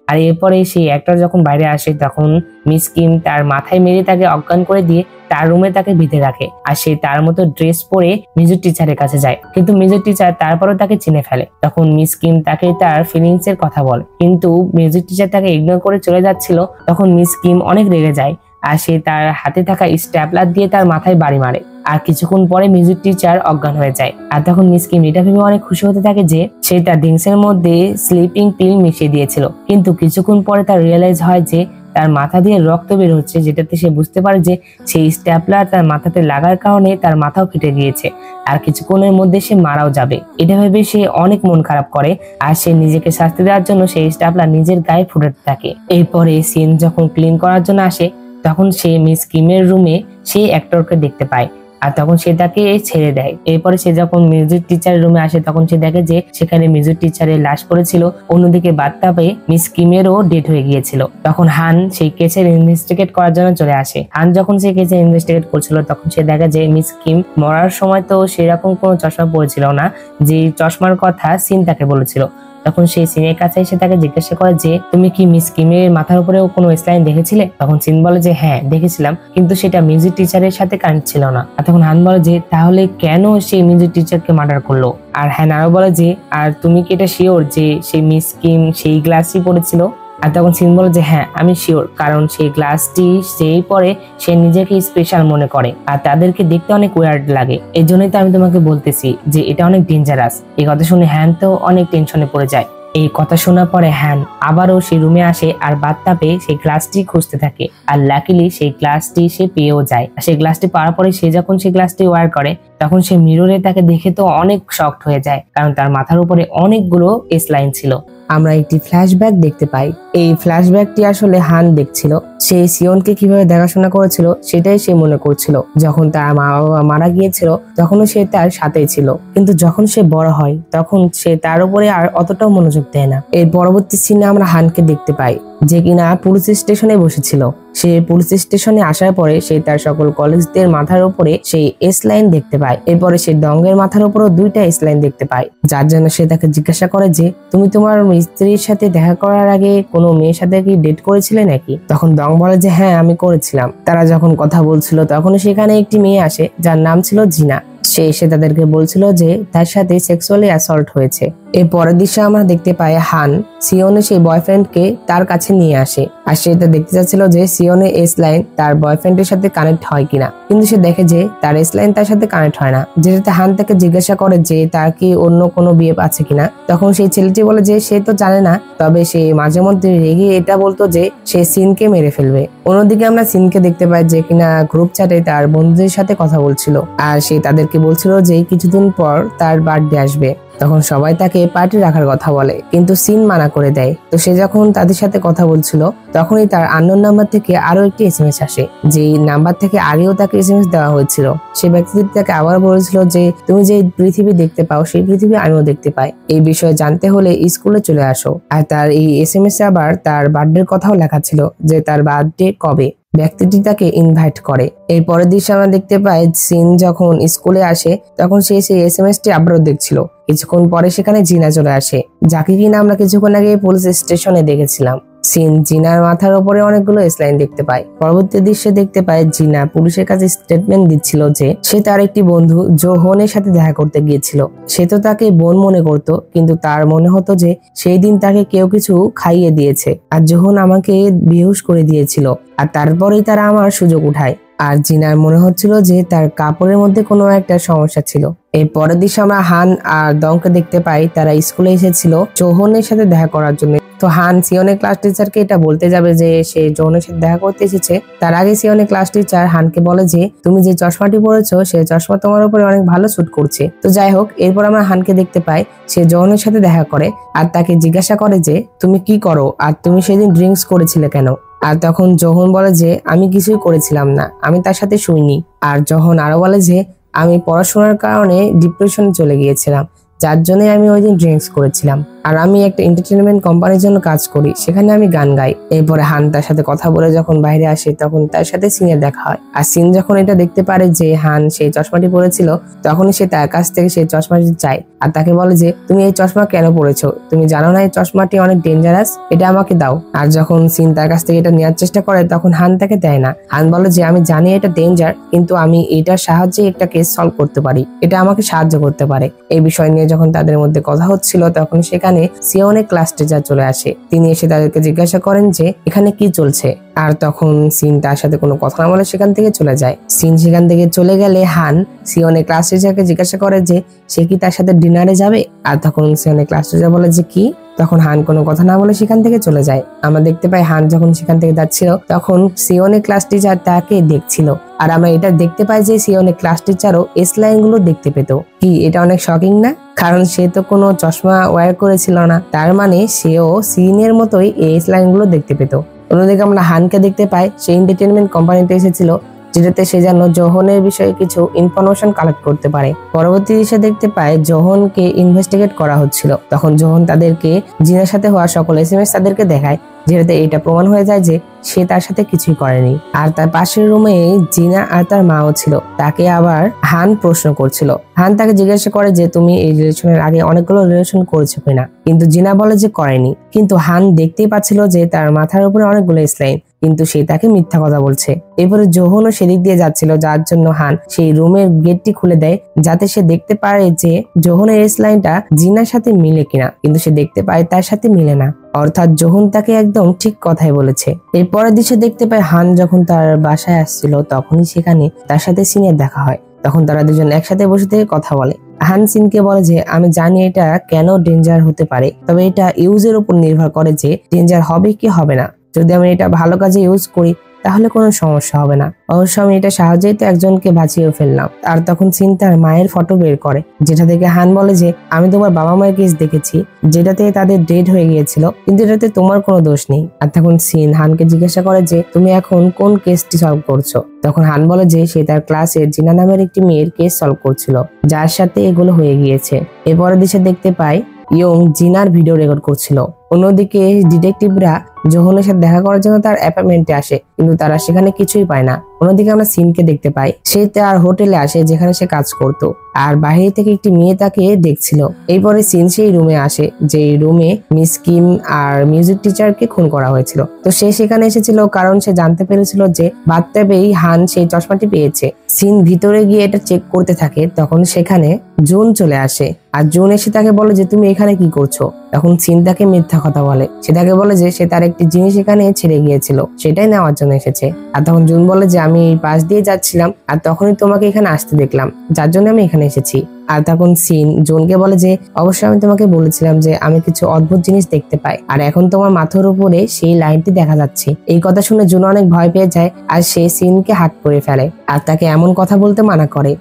আর এরপরে সেই অ্যাক্টর যখন বাইরে আসে তখন মিস কিম তার মাথায় মেরে তাকে অজ্ঞান করে দিয়ে তার রুমে তাকে বেঁধে রাখে আর সে তার মতো ড্রেস পরে মিউজিক টিচারের কাছে যায়। কিন্তু মিউজিক টিচার তারপরও তাকে চিনে ফেলে। তখন মিস কিম তাকে তার ফিলিংস এর কথা বলে, কিন্তু মিউজিক টিচার তাকে ইগনোর করে চলে যাচ্ছিল। তখন মিস কিম অনেক রেগে যায় আর সে তার হাতে থাকা স্ট্যাপলার দিয়ে তার মাথায় বাড়ি মারে। আর কিছুক্ষণ পরে মিউজিক টিচার অজ্ঞান হয়ে যায়। আর তখন মিস কিম এটা ভেবে অনেক খুশি হতে থাকে যে সে তার ড্রিঙ্কসের মধ্যে স্লিপিং পিল মিশিয়ে দিয়েছিল। কিন্তু কিছুক্ষণ পরে তার রিয়েলাইজ হয় যে তার মাথা দিয়ে রক্ত বের হচ্ছে, যেটাতে সে বুঝতে পারে যে সেই স্ট্যাপলার তার মাথাতে লাগার কারণে তার মাথাও ফেটে গিয়েছে আর কিছুক্ষণের মধ্যে সে মারাও যাবে। এটা ভেবে সে অনেক মন খারাপ করে আর সে নিজেকে শাস্তি দেওয়ার জন্য সেই স্ট্যাপলার নিজের গায়ে ফুটাতে থাকে। এরপরে সিন যখন ক্লিন করার জন্য আসে তখন সে মিস কিমের রুমে সেই অ্যাক্টরকে দেখতে পায় আর তখন সে তাকে ছেড়ে দেয়। এরপরে সে যখন মিউজিক টিচারের রুমে আসে তখন সে দেখে যে সেখানে মিউজিক টিচারের লাশ পড়েছিল, অন্যদিকে বাথটাবে মিস কিমেরও ডেথ হয়ে গিয়েছিল। তখন হান সেই কেসের ইনভেস্টিগেট করার জন্য চলে আসে। হান যখন সেই কেসে ইনভেস্টিগেট করছিল তখন সে দেখে যে মিস কিম মরার সময় তো সেরকম কোনো চশমা পড়েছিল না, যে চশমার কথা সিন তাকে বলেছিল। তখন সেই সিনের কাছে এসে তাকে জিজ্ঞাসা করে যে তুমি কি মিস কিমের মাথার উপরেও কোনো স্লাইন দেখেছিলে? তখন সিন বলে যে হ্যাঁ দেখেছিলাম, কিন্তু সেটা মিউজিক টিচারের সাথে কানেক্ট ছিল না। আর তখন হান বলে যে তাহলে কেন সেই মিউজিক টিচারকে মার্ডার করলো? আর হ্যান আরো বলে যে আর তুমি কি এটা শিওর যে সেই মিস কিম সেই গ্লাসই পড়েছিল? আর তখন সিন বলে যে হ্যাঁ আমি শিওর, কারণ সেই গ্লাসটি যেই পরে সে নিজেকে স্পেশাল মনে করে আর তাদেরকে দেখতে অনেক ওয়ার্ড লাগে। এই জন্যই তো আমি তোমাকে বলতেছি যে এটা অনেক ডেঞ্জারাস। এই কথা শুনে হ্যান তো অনেক টেনশনে পড়ে যায়। এই কথা শোনার পরে হ্যান আবারও সেই রুমে আসে আর বাথটাবে সেই গ্লাসটি খুঁজতে থাকে আর লাকিলি সেই গ্লাসটি সে পেয়েও যায়। সেই গ্লাসটি পাওয়ার পরে সে যখন সেই গ্লাসটি ওয়ার করে তখন সে মিররে তাকে দেখে তো অনেক শকড হয়ে যায়, কারণ তার মাথার উপরে অনেকগুলো স্লাইন ছিল। আমরা একটি ফ্ল্যাশব্যাক দেখতে পাই। এই ফ্ল্যাশব্যাকটি আসলে হান দেখছিল, সে সিওনকে কিভাবে দেখাশোনা করেছিল সেটাই সে মনে করছিল। যখন তার মা বাবা মারা গিয়েছিল তখনও সে তার সাথেই ছিল, কিন্তু যখন সে বড় হয় তখন সে তার উপরে আর অতটাও মনোযোগ দেয় না। এর পরবর্তী সিনে আমরা হানকে দেখতে পাই যে কিনা পুলিশ স্টেশনে বসেছিল। সে পুলিশ স্টেশনে আসার পরে সে তার সকল কলিগদের মাথার উপরে সেই এস লাইন দেখতে পায়। এরপরে সে ডঙ্গের মাথার উপরও দুইটা এস লাইন দেখতে পায়, যার জন্য সে তাকে জিজ্ঞাসা করে যে তুমি তোমার স্ত্রীর সাথে দেখা করার আগে কোনো মেয়ের সাথে কি ডেট করেছিলে নাকি? তখন ডং বলে যে হ্যাঁ আমি করেছিলাম। তারা যখন কথা বলছিল তখন সেখানে একটি মেয়ে আসে যার নাম ছিল জিনা। সে এসে তাদেরকে বলছিল যে তার সাথে সেক্সুয়ালি অ্যাসল্ট হয়েছে। এর পরের দৃশ্যে আমরা দেখতে পাই হান সিওনের সেই বয়ফ্রেন্ডকে তার কাছে নিয়ে আসে আর সে এটা দেখতে চাচ্ছিল যে সিওনের এস লাইন তার বয়ফ্রেন্ডের সাথে কানেক্ট হয় কিনা, কিন্তু সে দেখে যে তার এস লাইন তার সাথে কানেক্ট হয় না, যেটাতে হান তাকে জিজ্ঞাসা করে যে তার কি অন্য কোনো বিয়ে আছে কিনা। তখন সেই ছেলেটি বলে যে সে তো জানে না, তবে সে মাঝে মধ্যে রেগে এটা বলতো যে সে সিনকে মেরে ফেলবে। অন্যদিকে আমরা সিনকে দেখতে পাই যে কিনা গ্রুপ চ্যাটে তার বন্ধুদের সাথে কথা বলছিল আর সে তাদেরকে বলছিল যে কিছুদিন পর তার বার্থডে আসবে। তখন সবাই তাকে পার্টি রাখার কথা বলে, কিন্তু সিন মানা করে দেয়। তো সে যখন তাদের সাথে কথা বলছিল তখনই তার আননোন নাম্বার থেকে আরো একটি এসএমএস আসে, যে নাম্বার থেকে আগেও তাকে এসএমএস দেওয়া হয়েছিল। সে ব্যক্তিটি তাকে আবার বলেছিল যে তুমি যে পৃথিবী দেখতে পাও সেই পৃথিবী আমিও দেখতে পাই, এই বিষয়ে জানতে হলে স্কুলে চলে আসো। আর তার এই এসএমএস এ আবার তার বার্থডের কথাও লেখা ছিল যে তার বার্থডে কবে। ব্যক্তিটি তাকে ইনভাইট করে। এর পরের দৃশ্যে আমরা দেখতে পাই সিন যখন স্কুলে আসে তখন সে সেই এসএমএসটি আবারও দেখছিল। কিছুক্ষণ পরে সেখানে জিনা চলে আসে, যাকে কিনা আমরা কিছুক্ষণ আগে পুলিশ স্টেশনে দেখেছিলাম। সিন জিনার মাথার উপরে অনেকগুলো স্লাইন দেখতে পায়। পরবর্তী দৃশ্যে দেখতে পায় জিনা পুলিশের কাছে স্টেটমেন্ট দিচ্ছিল যে সে তার একটি বন্ধু জোহনের সাথে দেখা করতে গিয়েছিল। সে তো তাকে বোন মনে করত, কিন্তু তার মনে হতো যে সেই দিন তাকে কেউ কিছু খাইয়ে দিয়েছে আর জোহন আমাকে বেহুশ করে দিয়েছিল আর তারপরেই তারা আমার সুযোগ উঠায়। আর জিনার মনে হচ্ছিল যে তার কাপড়ের মধ্যে কোনো একটা সমস্যা ছিল। এর পরের দিন আমরা হান আর দংকে দেখতে পাই তারা স্কুলে এসেছিল জোহনের সাথে দেখা করার জন্য। তো হান সিওনের ক্লাস টিচারকে এটা বলতে যাবে যে সে জোহনের সাথে দেখা করতে এসেছে। তার আগে সিওনের ক্লাস টিচার হানকে বলে যে তুমি যে চশমাটি পরেছো সে চশমা তোমার উপরে অনেক ভালো স্যুট করছে। তো যাই হোক, এরপর আমরা হানকে দেখতে পাই সে জোহনের সাথে দেখা করে আর তাকে জিজ্ঞাসা করে যে তুমি কি করো আর তুমি সেদিন ড্রিঙ্কস করেছিলে কেন। আর তখন জোহন বলে যে আমি কিছুই করেছিলাম না, আমি তার সাথে শুইনি। আর জোহন আরো বলে যে আমি পড়াশোনার কারণে ডিপ্রেশনে চলে গিয়েছিলাম, যার জন্য আমি ওই দিন ড্রিঙ্কস করেছিলাম। আর আমি একটা এন্টারটেনমেন্ট কোম্পানির জন্য কাজ করি, সেখানে আমি গান গাই। এরপরে হান তার সাথে কথা বলে যখন বাইরে আসে তখন তার সাথে সিনের দেখা হয়। আর সিন যখন এটা দেখতে পারে যে হান সেই চশমাটি পরেছিল তখনই সে তার কাছ থেকে সেই চশমাটি চায় আর তাকে বলে যে তুমি এই চশমা কেন পরেছো, তুমি জানো না এই চশমাটি অনেক ডেঞ্জারাস, এটা আমাকে দাও। আর যখন সিন তার কাছ থেকে এটা নেওয়ার চেষ্টা করে তখন হান তাকে দেয় না। হান বলে যে আমি জানি এটা ডেঞ্জার, কিন্তু আমি এটার সাহায্যে একটা কেস সলভ করতে পারি, এটা আমাকে সাহায্য করতে পারে। এই বিষয় নিয়ে যখন তাদের মধ্যে কথা হচ্ছিল তখন সেখানে সিওনের ক্লাস টিচার চলে আসে। তিনি এসে তাদেরকে জিজ্ঞাসা করেন যে এখানে কি চলছে। আর তখন সিন তার সাথে কোনো কথা না বলে সেখান থেকে চলে যায়। সিন সেখান থেকে চলে গেলে হান সিওনের ক্লাস টিচারকে জিজ্ঞাসা করে যে সে কি তার সাথে ডিনারে যাবে। আর তখন সিওনের ক্লাস টিচার বলে যে কি। তখন হান কোনো কথা না বলে সেখান থেকে চলে যায়। আমরা দেখতে পাই হান যখন সেখান থেকে যাচ্ছিল তখন সিওনের ক্লাস টিচার তাকে দেখছিল। আর আমরা এটা দেখতে পাই যে সিওনের ক্লাস টিচারও এস লাইন গুলো দেখতে পেত। কি এটা অনেক শকিং না? কারণ সে তো কোনো চশমা ওয়্যার করেছিল না, তার মানে সেও সিনের মতোই এস লাইন গুলো দেখতে পেত। অন্যদিকে আমরা হানকে দেখতে পাই সে এন্টারটেনমেন্ট কোম্পানিতে এসেছিল, যেটাতে সে যেন জোহনের বিষয়ে কিছু ইনফরমেশন কালেক্ট করতে পারে। পরবর্তী দৃশ্যে দেখতে পায় জোহনকে ইনভেস্টিগেট করা হচ্ছিল। তখন জোহন তাদেরকে জিনার সাথে হওয়া সকল এসএমএস তাদেরকে দেখায়, যেটাতে এটা প্রমাণ হয়ে যায় যে সে তার সাথে কিছুই করেনি। আর তার পাশের রুমে জিনা আর তার মাও ছিল। তাকে আবার হান প্রশ্ন করছিল। হান তাকে জিজ্ঞাসা করে যে তুমি এই রিলেশনের আগে অনেকগুলো রিলেশন করেছো কিনা, কিন্তু জিনা বলে যে করেনি। কিন্তু হান দেখতেই পাচ্ছিল যে তার মাথার উপরে অনেকগুলো স্লাইন, কিন্তু সে তাকে মিথ্যা কথা বলছে। এরপরে জোহনও সেদিক দিয়ে যাচ্ছিল, যার জন্য হান সেই রুমের গেটটি খুলে দেয় যাতে সে দেখতে পারে যে জোহনের স্লাইনটা জিনার সাথে মিলে কিনা, কিন্তু সে দেখতে পায় তার সাথে মিলে না। অর্থাৎ জোহন তাকে একদম ঠিক কথাই বলেছে। এরপরের দৃশ্যে দেখতে পায় হান যখন তার বাসায় আসছিল তখনই সেখানে তার সাথে সিনের দেখা হয়। তখন তারা দুজন একসাথে বসে থেকে কথা বলে। হান সিনকে বলে যে আমি জানি এটা কেন ডেঞ্জার হতে পারে, তবে এটা ইউজের উপর নির্ভর করে যে ডেঞ্জার হবে কি হবে না। যদি আমি এটা ভালো কাজে ইউজ করি তাহলে কোনো সমস্যা হবে না। অবশ্য আমি এটা সাহায্যেই তো একজনকে বাঁচিয়ে ফেললাম। আর তখন সিন তার মায়ের ফটো বের করে, যেটা থেকে হান বলে যে আমি তোমার বাবা মায়ের কেস দেখেছি, যেটাতে তাদের ডেড হয়ে গিয়েছিল, কিন্তু এটাতে তোমার কোনো দোষ নেই। আর তখন সিন হানকে জিজ্ঞাসা করে যে তুমি এখন কোন কেসটি সলভ করছো। তখন হান বলে যে সে তার ক্লাসের জিনা নামের একটি মেয়ের কেস সলভ করছিল, যার সাথে এগুলো হয়ে গিয়েছে। এরপরের দিশে দেখতে পাই ইয়ং জিনার ভিডিও রেকর্ড করছিল। অন্যদিকে ডিটেকটিভরা জোহনের সাথে দেখা করার জন্য তার অ্যাপার্টমেন্টে আসে, কিন্তু তারা সেখানে কিছুই পায় না। অন্যদিকে আমরা সিনকে দেখতে পাই সে তার হোটেলে আসে যেখানে সে কাজ করত, আর বাইরে থেকে একটি মেয়ে তাকে দেখছিল। এরপরে সিন সেই রুমে আসে যে রুমে মিস কিম আর মিউজিক টিচারকে খুন করা হয়েছিল। তো সে সেখানে এসেছিল কারণ সে জানতে পেরেছিল যে বাথটাবেই হান সেই চশমাটি পেয়েছে। সিন ভিতরে গিয়ে এটা চেক করতে থাকে, তখন সেখানে জুন চলে আসে। আর জুন এসে তাকে বলে যে তুমি এখানে কি করছো। তখন সিন তাকে মিথ্যা কথা বলে, সে তাকে বলে যে সে তার একটি জিনিস এখানে ছেড়ে গিয়েছিল, সেটাই নেওয়ার জন্য এসেছে। আর তখন জুন বলে যে আমি এই পাশ দিয়ে যাচ্ছিলাম আর তখনই তোমাকে এখানে আসতে দেখলাম, যার জন্য আমি এখানে এসেছি। আর তখন সিন জুনকে বলে যে অবশ্যই আমি তোমাকে বলেছিলাম যে আমি কিছু অদ্ভুত জিনিস দেখতে পাই, আর এখন তোমার মাথার উপরে সেই লাইনটি দেখা যাচ্ছে। এই কথা শুনে জুন অনেক ভয় পেয়ে যায় আর সে সিনকে হাত করে ফেলে আর তাকে এমন কথা বলতে মানা করে।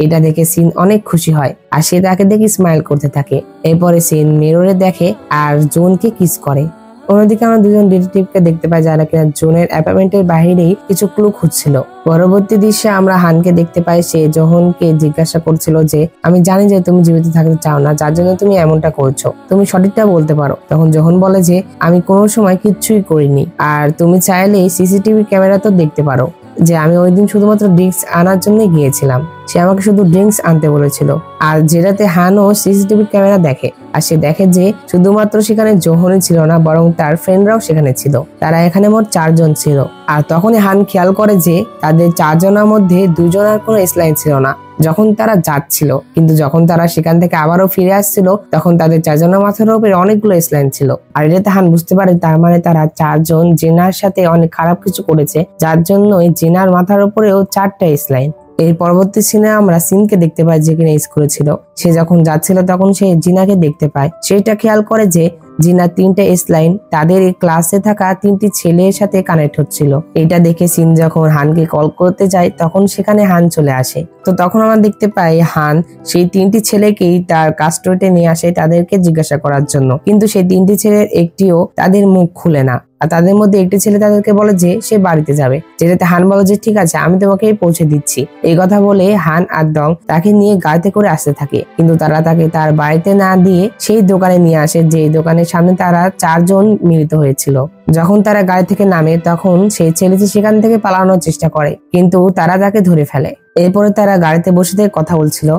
এটা দেখে সিন অনেক খুশি হয় আর সে তাকে দেখে স্মাইল করতে থাকে। এরপরে সিন মিররে দেখে আর জোনকে কিস করে। অন্যদিকে আমরা দুজন ডিটেকটিভকে দেখতে পাই যারা কিনা জোনের অ্যাপার্টমেন্টের বাইরেই কিছু ক্লু খুঁজছিল। পরবর্তী দৃশ্যে আমরা হানকে দেখতে পাই সে জোহনকে জিজ্ঞাসা করছিল যে আমি জানি যে তুমি জীবিত থাকতে চাও না, যার জন্য তুমি এমনটা করছো, তুমি সঠিকটা বলতে পারো। তখন জোহন বলে যে আমি কোনো সময় কিচ্ছুই করিনি, আর তুমি চাইলে সিসিটিভি ক্যামেরা তো দেখতে পারো যে আমি ওই দিন শুধুমাত্র ড্রিঙ্কস আনার জন্য গিয়েছিলাম, সে আমাকে শুধু ড্রিঙ্কস আনতে বলেছিল। আর যেটাতে হানও সিসিটিভি ক্যামেরা দেখে আর সে দেখে যে শুধুমাত্র সেখানে জোহনই ছিল না, বরং তার ফ্রেন্ডরাও সেখানে ছিল। তারা এখানে মোট 4 জন ছিল। আর তখনই হান খেয়াল করে যে তাদের 4 জনের মধ্যে 2 জনের কোনো স্লাইন ছিল না, যখন তারা যাচ্ছিল, কিন্তু যখন তারা সেখান থেকে আবারও ফিরে আসছিল তখন তাদের চারজনের মাথার উপরে অনেকগুলো স্লাইন ছিল। আর এটাতে হান বুঝতে পারে তার মানে তারা চারজন জিনার সাথে অনেক খারাপ কিছু করেছে, যার জন্য জিনার মাথার উপরেও 4টা স্লাইন। এর পরবর্তী সিনে আমরা সিনকে দেখতে পাই যে কিনা স্কুলে ছিল। সে যখন যাচ্ছিল তখন সে জিনাকে দেখতে পায়। সেটা খেয়াল করে যে জিনার 3টা স্লাইন তাদের এই ক্লাসে থাকা 3টি ছেলের সাথে কানেক্ট হচ্ছিল। এটা দেখে সিন যখন হানকে কল করতে যায় তখন সেখানে হান চলে আসে। তো তখন আমরা দেখতে পাই হান সেই 3টি ছেলেকেই তার কাস্টডিতে নিয়ে আসে তাদেরকে জিজ্ঞাসা করার জন্য, কিন্তু সেই 3টি ছেলের একটিও তাদের মুখ খুলে না। আর তাদের মধ্যে একটি ছেলে তাদেরকে বলে যে সে বাড়িতে যাবে, যেটাতে হান বলে যে ঠিক আছে আমি তোমাকে পৌঁছে দিচ্ছি। এই কথা বলে হান আর ডং তাকে নিয়ে গাড়িতে করে আসতে থাকে, কিন্তু তারা তাকে তার বাড়িতে না দিয়ে সেই দোকানে নিয়ে আসে যে দোকানের সামনে তারা 4জন মিলিত হয়েছিল। যখন তারা গাড়ি থেকে নামে তখন সেই ছেলেটি সেখান থেকে পালানোর চেষ্টা করে, কিন্তু তারা তাকে ধরে ফেলে। এরপরে তারা গাড়িতে বসে থেকে কথা বলছিল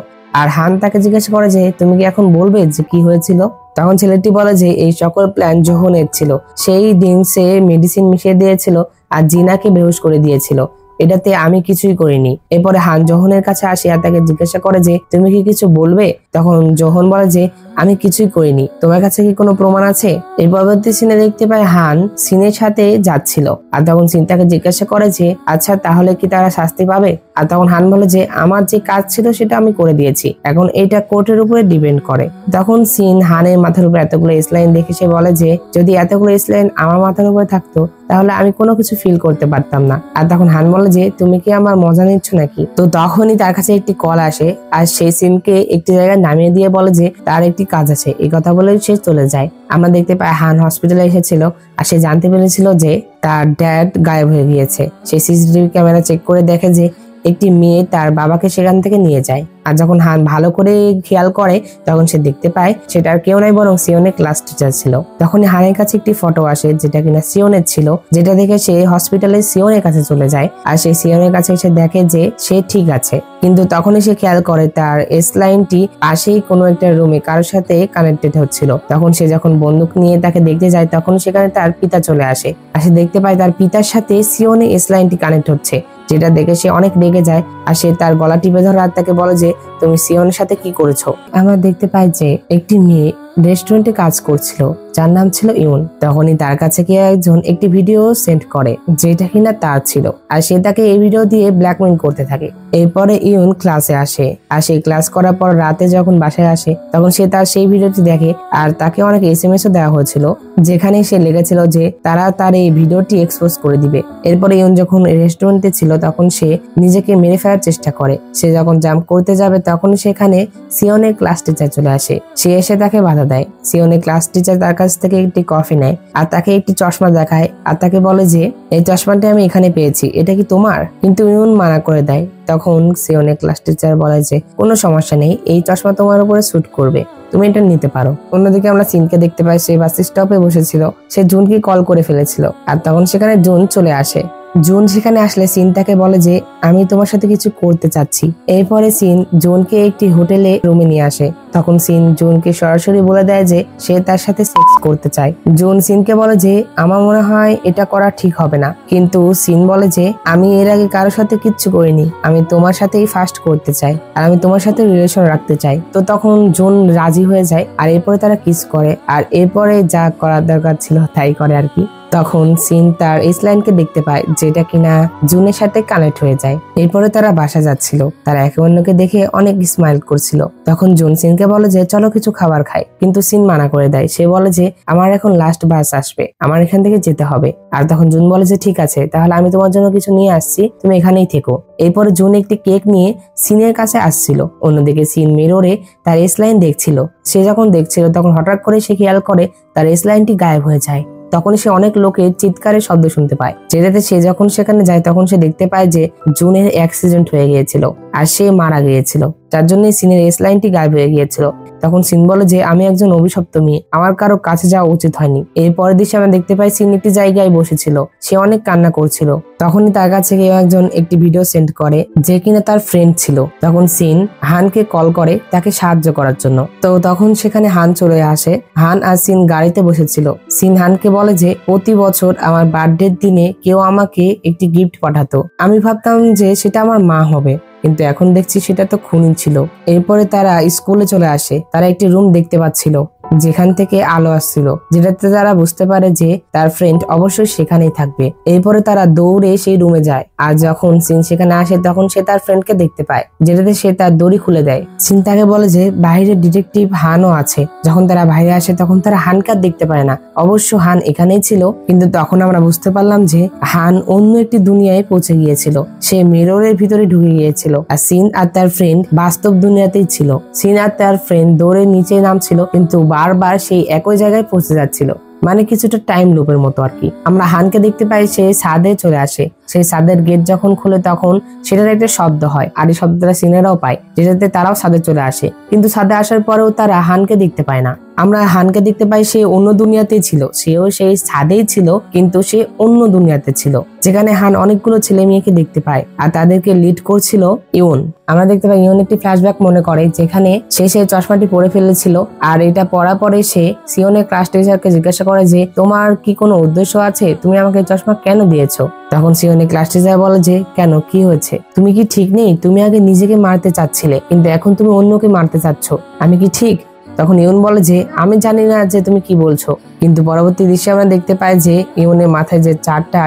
আর হান তাকে জিজ্ঞাসা করে যে তুমি কি এখন বলবে যে কি হয়েছিল। তখন ছেলেটি বলে যে এই সকল প্ল্যান জোহনের ছিল, সেই দিন সে মেডিসিন মিশিয়ে দিয়েছিল আর জিনাকে বেহুশ করে দিয়েছিল, এটাতে আমি কিছুই করিনি। এরপরে হান জোহনের কাছে আসে আর তাকে জিজ্ঞাসা করে যে তুমি কি কিছু বলবে। তখন জোহন বলে যে আমি কিছুই করিনি, তোমার কাছে কি কোনো প্রমাণ আছে। এর পরবর্তী সিনে দেখতে পাই হান সিনের সাথে যাচ্ছিল আর তখন সিন তাকে জিজ্ঞাসা করে যে আচ্ছা তাহলে কি তারা শাস্তি পাবে। আর তখন হান বলে যে আমার যে কাজ ছিল সেটা আমি করে দিয়েছি, এখন এটা কোর্টের উপরে ডিপেন্ড করে। তখন সিন হানের মাথার উপরে এতগুলো স্লাইন দেখে সে বলে যে যদি এতগুলো স্লাইন আমার মাথার উপরে থাকতো তাহলে আমি কোনো কিছু ফিল করতে পারতাম না। আর তখন হান বলে যে তুমি কি আমার মজা নিচ্ছ নাকি। তো তখনই তার কাছে একটি কল আসে আর সেই সিনকে একটি জায়গায় নামিয়ে দিয়ে বলে যে তার একটি কাজ আছে, এই কথা বলে সে চলে যায়। আমরা দেখতে পাই হান হসপিটালে এসেছিল আর সে জানতে পেরেছিল যে তার ড্যাড গায়েব হয়ে গিয়েছে। সে সিসিটিভি ক্যামেরা চেক করে দেখে যে একটি মেয়ে তার বাবাকে সেখান থেকে নিয়ে যায়। আর যখন হান ভালো করে খেয়াল করে তখন সে দেখতে পায় সেটা আর কেউ নাই বরং সিওনের ক্লাস টিচার ছিল। তখন হানের কাছে একটি ফটো আসে যেটা কিনা সিওনের ছিল, যেটা দেখে সে হসপিটালে সিওনের কাছে চলে যায় আর সেই সিওনের কাছে এসে দেখে যে সে ঠিক আছে। কিন্তু তখনই সে খেয়াল করে তার স্লাইনটি পাশেই কোনো একটা রুমে কারোর সাথে কানেক্টেড হচ্ছিল। তখন সে যখন বন্দুক নিয়ে তাকে দেখতে যায় তখন সেখানে তার পিতা চলে আসে আর সে দেখতে পায় তার পিতার সাথে সিওনের স্লাইনটি কানেক্ট হচ্ছে, যেটা দেখে সে অনেক রেগে যায় আর সে তার গলা টিপে ধরে আর তাকে বলে যে তুমি সিওনের সাথে কি করেছো। আমরা দেখতে পাই যে একটি মেয়ে রেস্টুরেন্টে কাজ করছিল যার নাম ছিল ইউন। তখনই তার কাছে গিয়ে একজন একটি ভিডিও সেন্ড করে যেটা কিনা তার ছিল আর সে তাকে এই ভিডিও দিয়ে ব্ল্যাকমেইল করতে থাকে। এরপরে ইউন ক্লাসে আসে আর সেই ক্লাস করার পর রাতে যখন বাসায় আসে তখন সে তার সেই ভিডিওটি দেখে আর তাকে অনেক SMS-ও দেওয়া হয়েছিল যেখানে সে লিখেছিল যে তারা তার এই ভিডিওটি এক্সপোজ করে দিবে। এরপরে ইউন যখন রেস্টুরেন্টে ছিল তখন সে নিজেকে মেরে ফেলার চেষ্টা করে। সে যখন জাম্প করতে যাবে তখন সেখানে সিওনের ক্লাস টিচার চলে আসে। সে এসে তাকে বাধা দেয়। সিওনের ক্লাস টিচার তার কাছ থেকে একটি কফি নেয় আর তাকে একটি চশমা দেখায় আর তাকে বলে যে এই চশমাটি আমি এখানে পেয়েছি, এটা কি তোমার। কিন্তু ইউন মানা করে দেয়। তখন সিওনের ক্লাস টিচার বলে যে কোনো সমস্যা নেই, এই চশমা তোমার উপরে স্যুট করবে, তুমি এটা নিতে পারো। অন্যদিকে আমরা সিনকে দেখতে পাই সে বাস স্টপে বসেছিল, সে জুনকে কল করে ফেলেছিল আর তখন সেখানে জুন চলে আসে। জুন সেখানে আসলে সিন তাকে বলে যে আমি তোমার সাথে কিছু করতে চাচ্ছি। এরপরে সিন জুনকে একটি হোটেলে রুমে নিয়ে আসে। তখন সিন জুনকে সরাসরি বলে দেয় যে সে তার সাথে সেক্স করতে চায়। জুন সিনকে বলে যে আমার মনে হয় এটা করা ঠিক হবে না, কিন্তু সিন বলে যে আমি এর আগে কারোর সাথে কিচ্ছু করিনি, আমি তোমার সাথেই ফার্স্ট করতে চাই আর আমি তোমার সাথে রিলেশন রাখতে চাই। তো তখন জুন রাজি হয়ে যায় আর এরপরে তারা কিস করে আর এরপরে যা করার দরকার ছিল তাই করে আর কি। তখন সিন তার স্লাইনকে দেখতে পায় যেটা কিনা জুনের সাথে কানেক্ট হয়ে যায়। এরপরে তারা বাসা যাচ্ছিল, তারা একে অন্যকে দেখে অনেক স্মাইল করছিল। তখন জুন সিনকে বলে যে চলো কিছু খাবার খাই, কিন্তু সিন মানা করে দেয়। সে বলে যে আমার এখন লাস্ট বাস আসবে, আমার এখান থেকে যেতে হবে। আর তখন জুন বলে যে ঠিক আছে, তাহলে আমি তোমার জন্য কিছু নিয়ে আসছি, তুমি এখানেই থেকো। এরপরে জুন একটি কেক নিয়ে সিনের কাছে আসছিল। অন্যদিকে সিন মিররে তার স্লাইন দেখছিল। সে যখন দেখছিল তখন হঠাৎ করে সে খেয়াল করে তার স্লাইনটি গায়েব হয়ে যায়। তখন সে অনেক লোকের চিৎকারের শব্দ শুনতে পায়, যেটাতে সে যখন সেখানে যায় তখন সে দেখতে পায় যে জুনের অ্যাক্সিডেন্ট হয়ে গিয়েছিল আর সে মারা গিয়েছিল, যার জন্য সিনের স্লাইনটি গায়েব হয়ে গিয়েছিল। তখন সিন বলে যে আমি একজন অভিশপ্ত মেয়ে, আমার কারো কাছে যাওয়া উচিত হয়নি। এরপরের দৃশ্যে আমরা দেখতে পাই সিন একটি জায়গায় বসেছিল, সে অনেক কান্না করছিল। তখনই তার কাছে কেউ একজন একটি ভিডিও সেন্ড করে যে কিনা তার ফ্রেন্ড ছিল। তখন সিন হানকে কল করে তাকে সাহায্য করার জন্য। তো তখন সেখানে হান চলে আসে। হান আর সিন গাড়িতে বসেছিল। সিন হানকে বলে যে প্রতি বছর আমার বার্থডের দিনে কেউ আমাকে একটি গিফট পাঠাতো, আমি ভাবতাম যে সেটা আমার মা হবে, কিন্তু এখন দেখছি সেটা তো খুনি ছিল। এরপরে তারা স্কুলে চলে আসে। তারা একটি রুম দেখতে পাচ্ছিল যেখান থেকে আলো আসছিল, যেটাতে তারা বুঝতে পারে যে তার ফ্রেন্ড অবশ্যই সেখানেই থাকবে। এরপরে তারা দৌড়ে সেই রুমে যায়, আর যখন সিন সেখানে আসে তখন সে তার ফ্রেন্ডকে দেখতে পায়, যেটাতে সে তার দড়ি খুলে দেয়। সিন তাকে বলে যে বাইরে ডিটেকটিভ হানও আছে। যখন তারা বাইরে আসে তখন তারা হানকে আর দেখতে পায় না। অবশ্য হান এখানেই ছিল, কিন্তু তখন আমরা বুঝতে পারলাম যে হান অন্য একটি দুনিয়ায় পৌঁছে গিয়েছিল। সে মিররের ভিতরে ঢুকে গিয়েছিল, আর সিন আর তার ফ্রেন্ড বাস্তব দুনিয়াতেই ছিল। সিন আর তার ফ্রেন্ড দৌড়ে নিচে নামছিল, কিন্তু বারবার সেই একই জায়গায় পৌঁছে যাচ্ছিল, মানে কিছুটা টাইম লুপের মতো আর কি। আমরা হানকে দেখতে পাই সে ছাদে চলে আসে। সেই ছাদের গেট যখন খুলে তখন সেটার একটা শব্দ হয়, আর এই শব্দটা সিনেরাও পায়, যেটাতে তারাও ছাদে চলে আসে। কিন্তু ছাদে আসার পরেও তারা হানকে দেখতে পায় না। আমরা হানকে দেখতে পাই সে অন্য দুনিয়াতেই ছিল, সেও সেই ছাদেই ছিল, কিন্তু সে অন্য দুনিয়াতে ছিল, যেখানে হান অনেকগুলো ছেলে মেয়েকে দেখতে পায়, আর তাদেরকে লিড করছিল ইউন। আমরা দেখতে পাই ইউন একটি ফ্ল্যাশব্যাক মনে করে, যেখানে সে সেই চশমাটি পরে ফেলেছিল, আর এটা পড়ার পরে সে সিওনের ক্লাস টিচারকে জিজ্ঞাসা করে যে তোমার কি কোনো উদ্দেশ্য আছে, তুমি আমাকে চশমা কেন দিয়েছো? তখন সিওনের ক্লাস টিচার বলে যে কেন, কি হয়েছে? তুমি কি ঠিক নেই? তুমি আগে নিজেকে মারতে চাচ্ছিলে, কিন্তু এখন তুমি অন্যকে মারতে চাচ্ছ, আমি কি ঠিক? তখন ইউন বলে যে আমি জানি না যে তুমি কি বলছো। কিন্তু পরবর্তী দৃশ্যে আমরা দেখতে পাই যে ইউনের মাথায় যে 4টা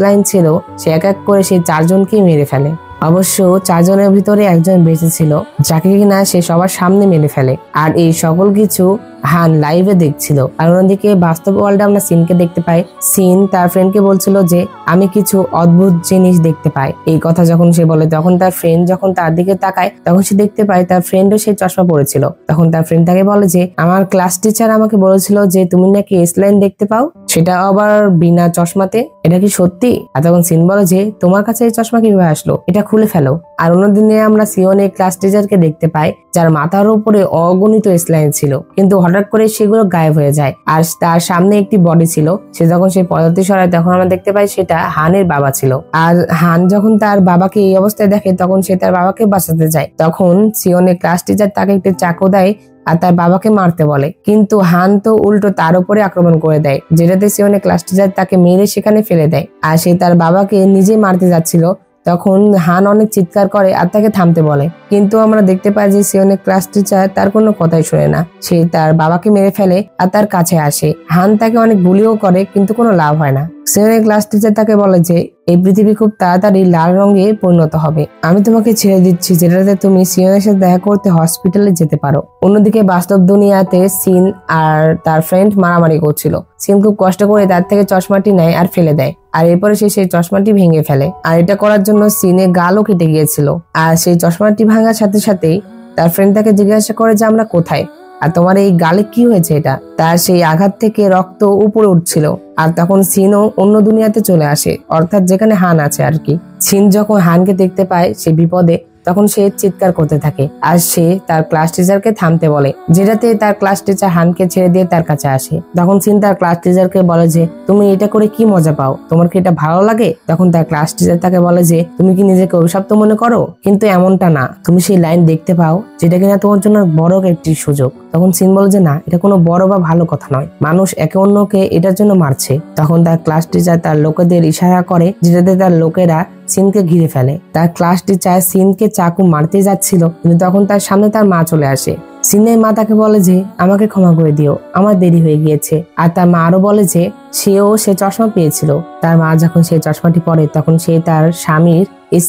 লাইন ছিল, সে এক এক করে সেই 4জনকেই মেরে ফেলে। অবশ্য 4জনের ভিতরে একজন বেঁচে ছিল, যাকে কিনা সে সবার সামনে মেরে ফেলে। আর এই সকল কিছু হান লাইভে দেখছিল। আর অন্যদিকে বাস্তব ওয়ার্ল্ডে আমরা সিনকে দেখতে পাই। সিন তার ফ্রেন্ডকে বলছিল যে আমি কিছু অদ্ভুত জিনিস দেখতে পাই। এই কথা যখন সে বলে তখন তার ফ্রেন্ড যখন তার দিকে তাকায় তখন সে দেখতে পায় তার ফ্রেন্ডও সেই চশমা পড়েছিল। তখন তার ফ্রেন্ড তাকে বলে যে আমার ক্লাস টিচার আমাকে বলেছিল যে তুমি নাকি লাইন দেখতে পাও, সেটা আবার বিনা চশমাতে, এটা কি সত্যি? আর তখন সিন বলে যে তোমার কাছে এই চশমা কিভাবে আসলো, এটা খুলে ফেলো। আর অন্যদিনে আমরা সিওনের ক্লাস টিচারকে দেখতে পাই, যার মাথার উপরে অগণিত লাইন ছিল, কিন্তু হঠাৎ করে সেগুলো গায়েব হয়ে যায়। আর তার সামনে একটি বডি ছিল। সে যখন সেই পদ্ধতি সরায় তখন আমরা দেখতে পাই সেটা হানের বাবা ছিল। আর হান যখন তার বাবাকে এই অবস্থায় দেখে তখন সে তার বাবাকে বাঁচাতে যায়। তখন সিওনের ক্লাস টিচার তাকে একটি চাকু দেয় আর তার বাবাকে মারতে বলে, কিন্তু হান তো উল্টো তার উপরে আক্রমণ করে দেয়, যেটাতে সিওনের ক্লাস টিচার তাকে মেরে সেখানে ফেলে দেয়। আর সে তার বাবাকে নিজে মারতে যাচ্ছিল, তখন হান অনেক চিৎকার করে আর তাকে থামতে বলে, কিন্তু আমরা দেখতে পাই যে সিওনের ক্লাস টিচার তার কোনো কথাই শুনে না। সে তার বাবাকে মেরে ফেলে আর তার কাছে আসে। হান তাকে অনেক গুলিও করে, কিন্তু কোনো লাভ হয় না। সিওনের ক্লাস টিচার তাকে বলে যে এই পৃথিবী খুব তাড়াতাড়ি লাল রঙে পরিণত হবে, আমি তোমাকে ছেড়ে দিচ্ছি, যেটাতে তুমি সিওনের সাথে দেখা করতে হসপিটালে যেতে পারো। অন্যদিকে বাস্তব দুনিয়াতে সিন আর তার ফ্রেন্ড মারামারি করছিল। সিন খুব কষ্ট করে তার থেকে চশমাটি নেয় আর ফেলে দেয়, আর এরপরে সে সেই চশমাটি ভেঙে ফেলে। আর এটা করার জন্য সিনের গালও কেটে গিয়েছিল। আর সেই চশমাটি ভাঙার সাথে সাথেই তার ফ্রেন্ড তাকে জিজ্ঞাসা করে যে আমরা কোথায়, আর তোমার এই গালে কি হয়েছে? এটা তার সেই আঘাত থেকে রক্ত উপরে উঠছিল। আর তখন সিনও অন্য দুনিয়াতে চলে আসে, অর্থাৎ যেখানে হান আছে আর কি। সিন যখন হানকে দেখতে পায় সে বিপদে, তখন সে চিৎকার করতে থাকে আর সে তার ক্লাস টিচারকে থামতে বলে, যেটাতে তার ক্লাস টিচার হানকে ছেড়ে দিয়ে তার কাছে আসে। তখন সিন তার ক্লাস টিচারকে বলে যে তুমি এটা করে কি মজা পাও, তোমার কি এটা ভালো লাগে? তখন তার ক্লাস টিচার তাকে বলে যে তুমি কি নিজেকে অভিশপ্ত মনে করো? কিন্তু এমনটা না, তুমি সেই লাইন দেখতে পাও, যেটা কিনা তোমার জন্য বড় একটি সুযোগ। তখন সিন বলে যে না, এটা কোনো বড় বা ভালো কথা নয়, মানুষ একে অন্যকে এটার জন্য মারছে। তখন তার ক্লাস টিচার তার লোকেদের ইশারা করে, যেটাতে তার লোকেরা সিনকে ঘিরে ফেলে। তার ক্লাস টিচার সিনকে চাকু মারতে যাচ্ছিল, কিন্তু তখন তার সামনে তার মা চলে আসে। সিনের মা তাকে বলে যে আমাকে ক্ষমা করে দিও, আমার দেরি হয়ে গিয়েছে। আর তার মা আরো বলে যে সে চশমা পেয়েছিল। তার মা যখন সেই চশমাটি পরে তখন সে তার স্বামীর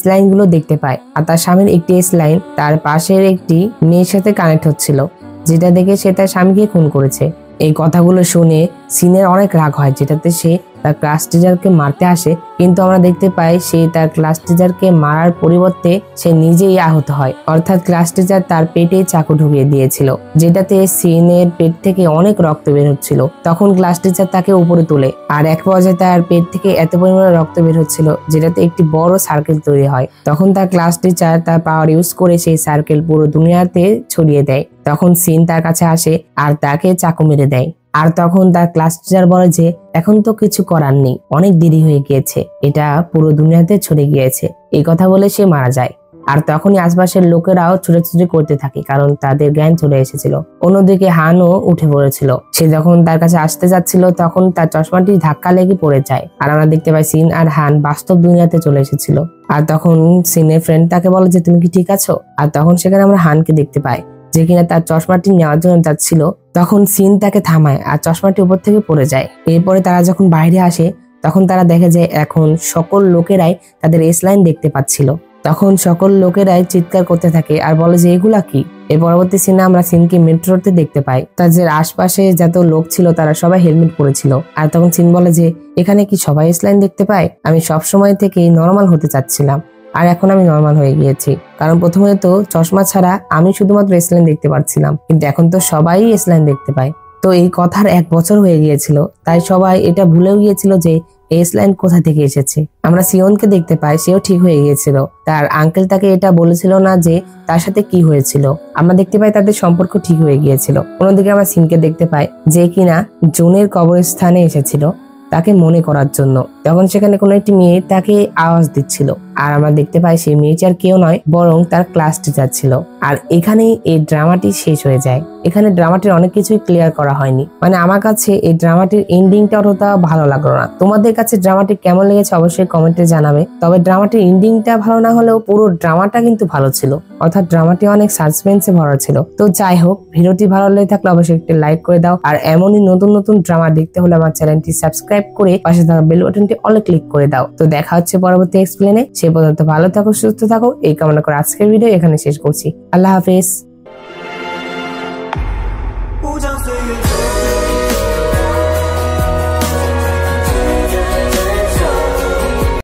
লাইন গুলো দেখতে পায়, আর তার স্বামীর একটি লাইন তার পাশের একটি মেয়ের সাথে কানেক্ট হচ্ছিল, যেটা দেখে সে তার স্বামীকে খুন করেছে। এই কথাগুলো শুনে সিনের অনেক রাগ হয়, যেটাতে সে তার ক্লাস টিচারকে মারতে আসে, কিন্তু আমরা দেখতে পাই সে তার ক্লাস টিচারকে মারার পরিবর্তে সে নিজেই আহত হয়। অর্থাৎ ক্লাস টিচার তার পেটে চাকু ঢুকিয়ে দিয়েছিল, যেটাতে সিনের পেট থেকে অনেক রক্ত বের হচ্ছিল। তখন ক্লাস টিচার তাকে উপরে তোলে, আর এক পর্যায়ে তার পেট থেকে এত পরিমাণে রক্ত বের হচ্ছিল যেটাতে একটি বড় সার্কেল তৈরি হয়। তখন তার ক্লাস টিচার তার পাওয়ার ইউজ করে সেই সার্কেল পুরো দুনিয়াতে ছড়িয়ে দেয়। তখন সিন তার কাছে আসে আর তাকে চাকু মেরে দেয়। আর তখন তার ক্লাস টিচার বলে যে এখন তো কিছু করার নেই, অনেক দেরি হয়ে গিয়েছে, এটা পুরো দুনিয়াতে ছড়ে গিয়েছে। এই কথা বলে সে মারা যায়। আর তখনই আশপাশের লোকেরাও ছুটাছুটি করতে থাকে, কারণ তাদের জ্ঞান চলে এসেছিল। অন্যদিকে হানও উঠে পড়েছিল। সে যখন তার কাছে আসতে যাচ্ছিল তখন তার চশমাটি ধাক্কা লেগে পড়ে যায়। আর আমরা দেখতে পাই সিন আর হান বাস্তব দুনিয়াতে চলে এসেছিল। আর তখন সিনের ফ্রেন্ড তাকে বলে যে তুমি কি ঠিক আছো। আর তখন সেখানে আমরা হানকে দেখতে পাই যে কিনা তার চশমাটি নেওয়ার জন্য যাচ্ছিল। তখন সিন তাকে থামায় আর চশমাটি উপর থেকে পড়ে যায়। এরপরে তারা যখন বাইরে আসে তখন তারা দেখে যে এখন সকল লোকেরাই তাদের এস লাইন দেখতে পাচ্ছিল। তখন সকল লোকেরাই চিৎকার করতে থাকে আর বলে যে এগুলা কি। এর পরবর্তী সিনে আমরা সিনকে মেট্রোতে দেখতে পাই। তাদের আশপাশে যত লোক ছিল তারা সবাই হেলমেট পরেছিল। আর তখন সিন বলে যে এখানে কি সবাই এস লাইন দেখতে পায়? আমি সব সময় থেকে নর্মাল হতে চাচ্ছিলাম আর এখন আমি নর্মাল হয়ে গিয়েছি, কারণ প্রথমে তো চশমা ছাড়া আমি শুধুমাত্র এস লাইন দেখতে পাচ্ছিলাম, কিন্তু এখন তো সবাই এস লাইন দেখতে পায়। তো এই কথার 1 বছর হয়ে গিয়েছিল, তাই সবাই এটা ভুলেও গিয়েছিল যে এস লাইন কোথা থেকে এসেছে। আমরা সিওনকে দেখতে পাই, সেও ঠিক হয়ে গিয়েছিল। তার আঙ্কেল তাকে এটা বলেছিল না যে তার সাথে কি হয়েছিল। আমরা দেখতে পাই তাদের সম্পর্ক ঠিক হয়ে গিয়েছিল। অন্যদিকে আমরা সিনকে দেখতে পাই যে কিনা জুনের কবরস্থানে এসেছিল তাকে মনে করার জন্য। তখন সেখানে কোনো একটি মেয়ে তাকে আওয়াজ দিচ্ছিল, আর আমরা দেখতে পাই সেই মেয়েটি আর কেউ নয় বরং তার ক্লাস টিচার ছিল। আর এখানেই এই ড্রামাটি শেষ হয়ে যায়। এখানে ড্রামাটির অনেক কিছুই ক্লিয়ার করা হয়নি। মানে আমার কাছে এই ড্রামাটির এন্ডিংটা অতটা ভালো লাগলো না। তোমাদের কাছে ড্রামাটি কেমন লেগেছে অবশ্যই কমেন্টে জানাবে। তবে ড্রামাটির এন্ডিংটা ভালো না হলেও পুরো ড্রামাটা কিন্তু ভালো ছিল, অর্থাৎ ড্রামাটি অনেক সাসপেন্সে ভরা ছিল। তো যাই হোক, ভিডিওটি ভালো লেগে থাকলে অবশ্যই একটি লাইক করে দাও। আর এমনই নতুন নতুন ড্রামা দেখতে হলে আমার চ্যানেলটি সাবস্ক্রাইব করে পাশে থাকা বেল বাটনটি অলে ক্লিক করে দাও। তো দেখা হচ্ছে পরবর্তী এক্সপ্লেনে। সে পর্যন্ত ভালো থাকো, সুস্থ থাকো এই কামনা করে আজকের ভিডিও এখানে শেষ করছি। আল্লাহ হাফেজ।